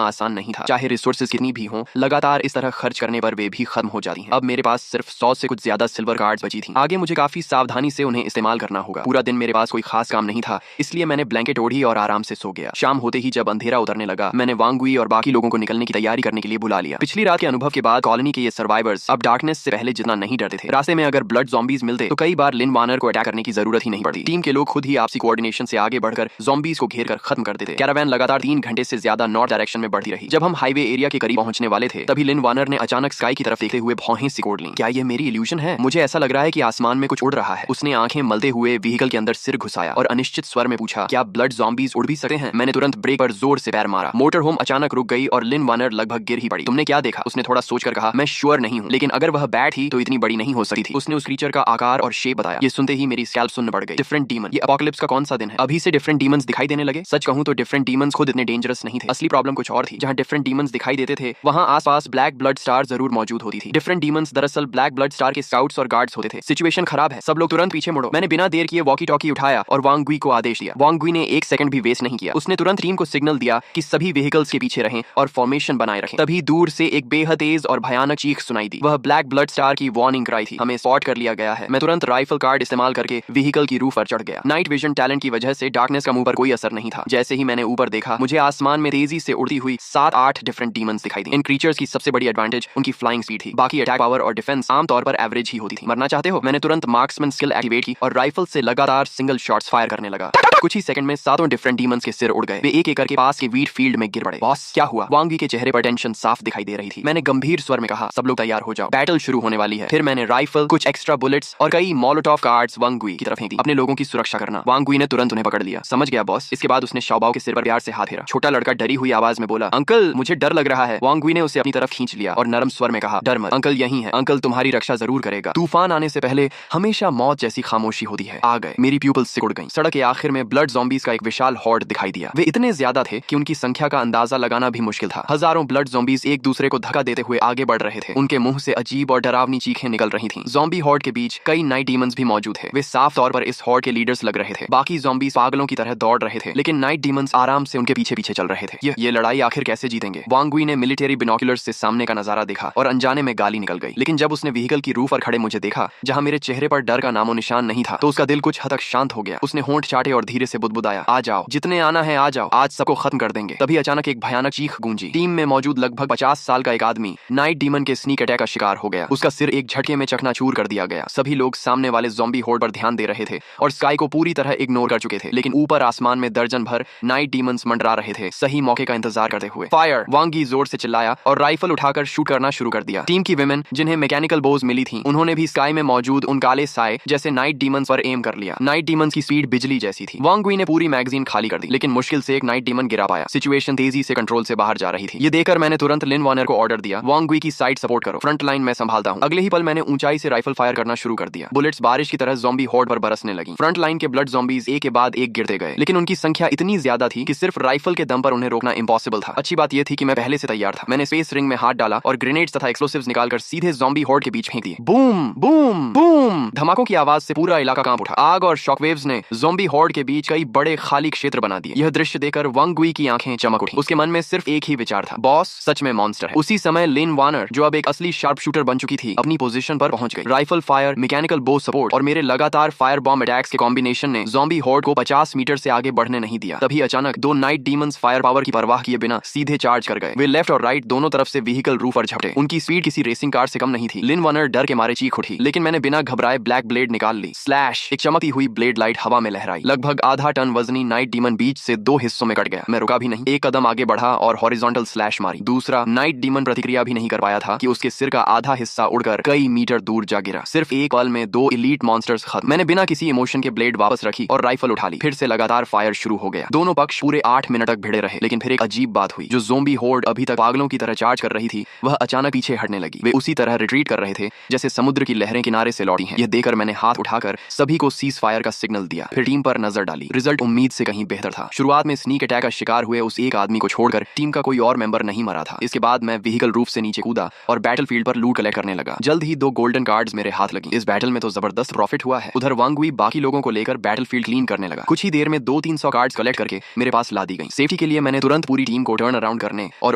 आसान नहीं था, चाहे रिसोर्सेज कितनी भी हों। लगातार इस तरह खर्च करने पर वे भी खत्म हो जाती हैं। अब मेरे पास सिर्फ 100 से कुछ ज्यादा सिल्वर कार्ड्स बची थी। आगे मुझे काफी सावधानी से उन्हें इस्तेमाल करना होगा। पूरा दिन मेरे पास कोई खास काम नहीं था, इसलिए मैंने ब्लैंकेट ओढ़ी और आराम से सो गया। शाम होते ही जब अंधेरा उतरने लगा, मैंने वांग गुई और बाकी लोगों को निकलने की तैयारी करने के लिए बुला लिया। पिछली रात के अनुभव के बाद कॉलोनी के ये सर्वाइवर्स अब डार्कनेस से पहले जितना नहीं डरते थे। रास्ते में अगर ब्लड ज़ॉम्बीज मिलते तो कई बार लिन वार्नर को अटैक करने की जरूरत ही नहीं पड़ती। टीम के लोग खुद ही आपसी कोऑर्डिनेशन से आगे बढ़कर ज़ॉम्बीज को घेर कर खत्म कर देते। कैरावैन लगातार 3 घंटे से ज्यादा नॉर्थ डायरेक्शन में बढ़ती रही। जब हम हाईवे एरिया के करीब पहुंचने वाले थे, तभी लिन वार्नर ने अचानक स्काई की तरफ देखते हुए भौहें सिकोड़ लीं। क्या ये मेरी इल्यूजन है? मुझे ऐसा लग रहा है कि आसमान में कुछ उड़ रहा है। उसने आंखें मलते हुए व्हीकल के अंदर सिर घुसाया और अनिश्चित स्वर में पूछा, क्या ब्लड ज़ॉम्बीज उड़ भी सकते हैं? मैंने तुरंत ब्रेक पर जोर से पैर मारा। मोटर होम अचानक रुक गई और लिन वार्नर लगभग गिर ही पड़ी। तुमने क्या देखा? उसने थोड़ा सोचकर कहा। मैं श्योर नहीं हूँ, लेकिन अगर वह बैट थी तो इतनी बड़ी नहीं हो सकती थी। उसने उस क्रीचर का आकार और शेप बताया। ये सुनते ही मेरी स्कैल्प सुन्न पड़ गई। Different demon. ये अपोकलिप्स का कौन सा दिन है? अभी से डिफरेंट डीमंस दिखाई देने लगे। सच कहूं तो डिफरेंट डीमंस खुद इतने डेंजरस नहीं थे। असली प्रॉब्लम कुछ और थी। जहां डिफरेंट डीमंस दिखाई देते थे, वहां आसपास ब्लैक ब्लड स्टार जरूर मौजूद होती थी। डिफरेंट डीमंस दरअसल ब्लैक ब्लड स्टार के स्काउट्स और गार्ड्स होते थे। सिचुएशन खराब है, सब लोग तुरंत पीछे मुड़ो। मैंने बिना देर किए वॉकी टॉकी उठाया और वांग गुई को आदेश दिया। वांग गुई ने 1 सेकंड भी वेस्ट नहीं किया। उसने तुरंत टीम को सिग्नल दिया कि सभी व्हीकल्स के पीछे रहें और फॉर्मेशन बनाए रखें। तभी दूर से एक बेहद तेज और भयानक चीख सुनाई दी। वह ब्लैक ब्लड स्टार की वार्निंग क्राई थी। हमें स्पॉट कर लिया गया है। मैं तुरंत राइफल कार्ड इस्तेमाल करके व्हीकल की रूफ पर चढ़ गया। नाइट विजन टैलेंट की वजह से डार्कनेस का मुंह पर कोई असर नहीं था। जैसे ही मैंने ऊपर देखा, मुझे आसमान में तेजी से उड़ती हुई 7-8 डिफरेंट डीमंस दिखाई दी। इन क्रीचर्स की सबसे बड़ी एडवांटेज उनकी फ्लाइंग स्पीड थी। बाकी अटैक पावर और डिफेंस आमतौर पर एवरेज ही होती थी। मरना चाहते हो? मैंने तुरंत मार्क्समैन स्किल एक्टिवेट की और राइफल से लगातार सिंगल शॉट्स फायर करने लगा। कुछ ही सेकंड में 7 डिफरेंट डीमंस के सिर उड़ गए। वे एक एक करके पास के वीट फील्ड में गिर पड़े। बॉस, क्या हुआ? वांग गुई के चेहरे पर टेंशन साफ दिखाई दे रही थी। मैंने गंभीर स्वर में कहा, सब लोग तैयार हो जाओ, बैटल शुरू होने वाली है। फिर मैंने राइफल, कुछ एक्स्ट्रा बुलेट्स और कई मोलोटोव कार्ड्स वांग गुई की तरफ फेंक दी। अपने लोगों की सुरक्षा करना। वांग गुई ने तुरंत उन्हें पकड़ लिया। समझ गया बॉस। इसके बाद उसने शाओबाओ के सिर पर प्यार से हाथ फेरा। छोटा लड़का डरी हुई आवाज में बोला, अंकल मुझे डर लग रहा है। वांग गुई ने उसे अपनी तरफ खींच लिया और नरम स्वर में कहा, डर मत, अंकल यहीं है। अंकल तुम्हारी रक्षा जरूर करेगा। तूफान आने से पहले हमेशा मौत जैसी खामोशी होती है। आ गए। मेरी प्यूपल्स सिकुड़ गईं। सड़क के आखिर में ब्लड ज़ॉम्बीज का एक विशाल हॉर्ड दिखाई दिया। वे इतने ज्यादा थे कि उनकी संख्या का अंदाजा लगाना भी मुश्किल था। हजारों ब्लड ज़ॉम्बीज एक दूसरे को धक्का देते हुए आगे बढ़ रहे थे। उनके मुंह से अजीब और डरावनी चीखें निकल रही थीं। ज़ॉम्बी हॉर्ड के बीच कई नाइट डीमंस भी मौजूद थे। वे साफ तौर पर इस हॉर्ड के लीडर्स लग रहे थे। बाकी ज़ॉम्बीज पागलों की तरह दौड़ रहे थे, लेकिन नाइट डीमंस आराम से उनके पीछे पीछे चल रहे थे। ये लड़ाई आखिर कैसे जीतेंगे? वांग गुई ने मिलिट्री बिनोकुलर्स से सामने का नजारा देखा और अनजाने में गाली निकल गई। लेकिन जब उसने व्हीकल की रूफ पर खड़े मुझे देखा, जहां मेरे चेहरे पर डर का नामो निशान नहीं था, तो उसका दिल कुछ हद तक शांत हो गया। उसने होंठ चाटे और धीरे से बुदबुदाया, आ जाओ, जितने आना है आ जाओ, आज सबको खत्म कर देंगे। तभी अचानक एक भयानक चीख गूंजी। टीम में मौजूद लगभग 50 साल का एक आदमी नाइट डीमन के स्नीक अटैक का शिकार हो गया। उसका सिर एक झटके में चकनाचूर कर दिया गया। सभी लोग सामने वाले ज़ॉम्बी हॉर्ड पर ध्यान दे रहे थे और स्काई को पूरी तरह इग्नोर कर चुके थे। लेकिन ऊपर आसमान में दर्जन भर नाइट डीमंस मंडरा रहे थे, सही मौके का इंतजार करते हुए। फायर! वांग गुई जोर से चिल्लाया और राइफल उठाकर शूट करना शुरू कर दिया। टीम की विमेन, जिन्हें मैकेनिकल बोज मिली थी, उन्होंने भी स्काई में मौजूद उन काले साए जैसे नाइट डीमंस पर एम कर लिया। नाइट डीमंस की स्पीड बिजली जैसी थी। वांग गुई ने पूरी मैगजीन खाली कर दी, लेकिन मुश्किल से एक नाइट डीमन गिरा पाया। सिचुएशन तेजी से कंट्रोल से बाहर जा रही थी। ये देखकर मैंने तुरंत लिन वार्नर को ऑर्डर दिया, वांग गुई की साइड सपोर्ट करो, फ्रंट लाइन में संभालता हूँ। अगले ही पल मैंने ऊंचाई से राइफल फायर करना शुरू कर दिया। बुलेट्स बारिश की तरह ज़ॉम्बी हॉर्ड पर बरसने लगी। फ्रंट लाइन के ब्लड ज़ॉम्बीज एक के बाद एक गिरते गए, लेकिन उनकी संख्या इतनी ज्यादा थी कि सिर्फ राइफल के दम पर उन्हें रोकना इम्पॉसिबल था। अच्छी बात यह थी कि मैं पहले से तैयार था। मैंने स्पेस रिंग में हाथ डाला और ग्रेनेड्स तथा एक्सप्लोसिव्स निकालकर सीधे ज़ॉम्बी हॉर्ड के बीच फेंक दिए। Boom boom boom! धमाकों की आवाज से पूरा इलाका कांप उठा। आग और शॉकवेव्स ने ज़ॉम्बी हॉर्ड के बीच कई बड़े खाली क्षेत्र बना दिए। यह दृश्य देखकर वांग गुई की आंखें चमक उठी। उसके मन में सिर्फ एक ही विचार था, बॉस सच में मॉन्स्टर है। उसी समय लिन वार्नर, जो अब एक असली शार्प शूटर बन चुकी थी, अपनी पोजीशन पर पहुंच गई। राइफल फायर, मैकेनिकल बो सपोर्ट और मेरे लगातार फायर बॉम्ब अटैक्स के कॉम्बिनेशन ने ज़ॉम्बी हॉर्ड को 50 मीटर से आगे बढ़ने नहीं दिया। तभी अचानक 2 नाइट डीमंस फायर पावर की परवाह किए बिना सीधे चार्ज कर गए। वे लेफ्ट और राइट दोनों तरफ से व्हीकल रूफ पर झपटे। उनकी स्पीड किसी रेसिंग कार से कम नहीं थी। लिन वार्नर डर के मारे चीख उठी, लेकिन मैंने बिना घबराए ब्लैक ब्लेड निकाल ली। स्लैश! एक चमकती हुई ब्लेड लाइट हवा में लहराई। लगभग आधा टन वजनी नाइट डीमन बीच से 2 हिस्सों में कट गया। मैं रुका भी नहीं, एक कदम आगे बढ़ा और हॉरिजॉन्टल स्लैश मारी। दूसरा नाइट डीमन प्रतिक्रिया भी नहीं कर पाया था कि उसके सिर का आधा हिस्सा उड़कर कई मीटर दूर जा गिरा। सिर्फ एक पल में 2 एलीट मॉन्स्टर्स खत्म। मैंने बिना किसी इमोशन के ब्लेड वापस रखी और राइफल उठा ली। फिर से लगातार फायर शुरू हो गया। दोनों पक्ष पूरे 8 मिनट तक भिड़े रहे, लेकिन फिर एक अजीब बात हुई। जो ज़ॉम्बी हॉर्ड अभी तक पागलों की तरह चार्ज कर रही थी, वह अचानक पीछे हटने लगी। वे उसी तरह रिट्रीट कर रहे थे जैसे समुद्र की लहरें किनारे से लौटी हैं। यह देखकर मैंने हाथ उठाकर सभी को सीज फायर का सिग्नल दिया, फिर टीम पर नजर डाली। रिजल्ट उम्मीद से कहीं बेहतर था। शुरुआत में स्नीक अटैक का शिकार हुए उस एक आदमी को छोड़कर टीम का कोई और मेंबर नहीं मरा था। इसके बाद मैं व्हीकल रूफ से नीचे कूदा और बैटलफील्ड पर लूट कलेक्ट करने लगा। जल्द ही 2 गोल्डन कार्ड्स मेरे हाथ लगी। इस बैटल में तो जबरदस्त प्रॉफिट हुआ है। उधर वांग गुई बाकी लोगों को लेकर बैटलफील्ड क्लीन करने लगा। कुछ ही देर में 200-300 कार्ड्स कलेक्ट करके मेरे पास ला दी गई। सेफ्टी के लिए मैंने तुरंत पूरी टीम को टर्न अराउंड करने और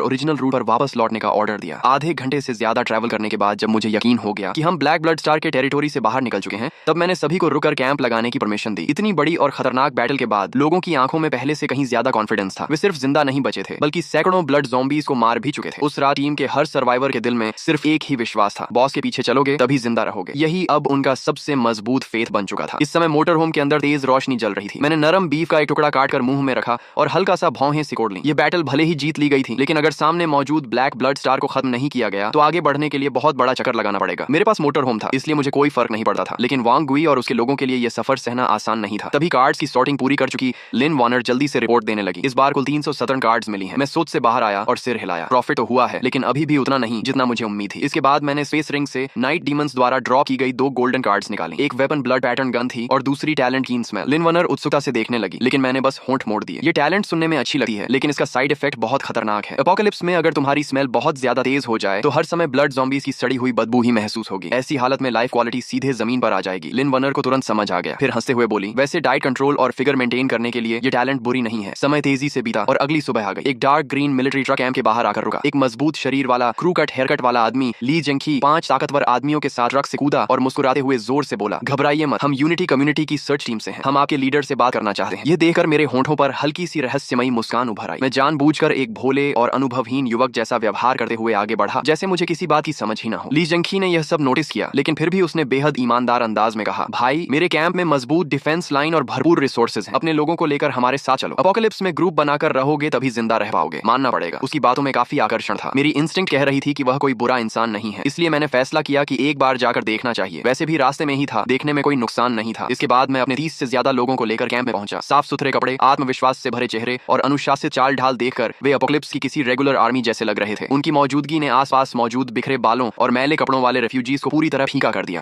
ओरिजिनल रूट पर वापस लौटने का ऑर्डर दिया। आधे घंटे से ज्यादा ट्रैवल करने के बाद जब मुझे यकीन हो गया कि हम ब्लैक ब्लड स्टार के टेरिटोरी से बाहर निकल चुके हैं, तब मैंने सभी को रुककर कैंप लगाने की परमिशन दी। इतनी बड़ी और खतरनाक बैटल के बाद लोगों की आंखों में पहले से कहीं ज्यादा कॉन्फिडेंस था। वे सिर्फ जिंदा नहीं बचे थे, बल्कि सैकड़ों ब्लड ज़ॉम्बीज को मार भी चुके थे। उस रात टीम के हर सर्वाइवर के दिल में सिर्फ एक ही विश्वास था, बॉस के पीछे चलोगे तभी जिंदा रहोगे। यही अब उनका सबसे मजबूत फेथ बन चुका था। इस समय मोटर होम के अंदर तेज रोशनी जल रही थी। मैंने नरम बीफ का एक टुकड़ा काटकर मुंह में रखा और हल्का सा भौहें सिकोड़ ली। ये बैटल भले ही जीत ली गई थी, लेकिन अगर सामने मौजूद ब्लैक ब्लड स्टार को खत्म नहीं किया गया तो आगे बढ़ने के लिए बहुत बड़ा चक्कर लगाना पड़ेगा। मेरे पास मोटर होम था, इसलिए मुझे कोई फर्क नहीं पड़ता था, लेकिन वांग गुई और उसके लोगों के लिए यह सफर सहना आसान नहीं था। तभी कार्ड्स की सॉर्टिंग पूरी कर चुकी लिन वार्नर जल्दी से रिपोर्ट देने लगी। इस बार कुल 317 कार्ड्स मिली हैं। मैं सोच से बाहर आया और सिर हिलाया। प्रॉफिट तो हुआ है, लेकिन अभी भी उतना नहीं जितना मुझे उम्मीद थी। इसके बाद मैंने स्पेस रिंग से नाइट डीमंस द्वारा ड्रॉ की गई 2 गोल्डन कार्ड्स निकाली। एक वेपन ब्लड पैटर्न गन थी और दूसरी टैलेंट कीन स्मेल। लिन वार्नर उत्सुकता से देखने लगी, लेकिन मैंने बस होंठ मोड़ दिए। ये टैलेंट सुनने में अच्छी लगती है, लेकिन इसका साइड इफेक्ट बहुत खतरनाक है। एपोकलिप्स में अगर तुम्हारी स्मेल बहुत ज्यादा तेज हो जाए तो हर समय ब्लड ज़ॉम्बीज की सड़ी हुई बदबू ही महसूस होगी। ऐसी हालत में लाइफ क्वालिटी सीधे जमीन पर आ जाएगी। लिन वार्नर को तुरंत समझ आ गया। फिर हंसते हुए बोली, वैसे डाइट कंट्रोल और फिगर मेंटेन करने के लिए ये टैलेंट बुरी नहीं है। समय तेजी से बीता और अगली सुबह आ गई। एक dark green military truck camp के बाहर आकर रुका। एक मजबूत शरीर वाला क्रू कट हेयर कट वाला आदमी ली जंगखी 5 ताकतवर आदमियों के साथ ट्रक से कूदा और मुस्कुराते हुए जोर से बोला, घबराइए मत, हम यूनिटी कम्युनिटी की सर्च टीम से हैं। हम आपके लीडर से बात करना चाहते हैं। यह देखकर मेरे होंठों पर हल्की सी रहस्यमयी मुस्कान उभर आई। मैं जानबूझकर एक भोले और अनुभवहीन युवक जैसा व्यवहार करते हुए आगे बढ़ा, जैसे मुझे किसी बात की समझ ही ना हो। ली जंगखी ने यह सब नोटिस किया, लेकिन फिर भी उसने बेहद ईमानदार अंदाज में कहा, भाई मेरे कैंप में मजबूत डिफेंस लाइन और भरपूर रिसोर्सेज हैं। अपने लोगों को लेकर हमारे साथ चलो। एपोकलिप्स में ग्रुप बनाकर रहोगे तभी जिंदा रह पाओगे, मानना पड़ेगा। उसकी बातों में काफी आकर्षण था। मेरी इंस्टिंक्ट कह रही थी कि वह कोई बुरा इंसान नहीं है, इसलिए मैंने फैसला किया कि एक बार जाकर देखना चाहिए। वैसे भी रास्ते में ही था, देखने में कोई नुकसान नहीं था। इसके बाद मैं अपने 30 से ज्यादा लोगों को लेकर कैंप में पहुंचा। साफ सुथरे कपड़े, आत्मविश्वास से भरे चेहरे और अनुशासित चाल ढाल देखकर वे एपोकलिप्स की किसी रेगुलर आर्मी जैसे लग रहे थे। उनकी मौजूदगी ने आसपास मौजूद बिखरे बालों और मैले कपड़ों वाले रेफ्यूजीज को पूरी तरह फीका कर दिया।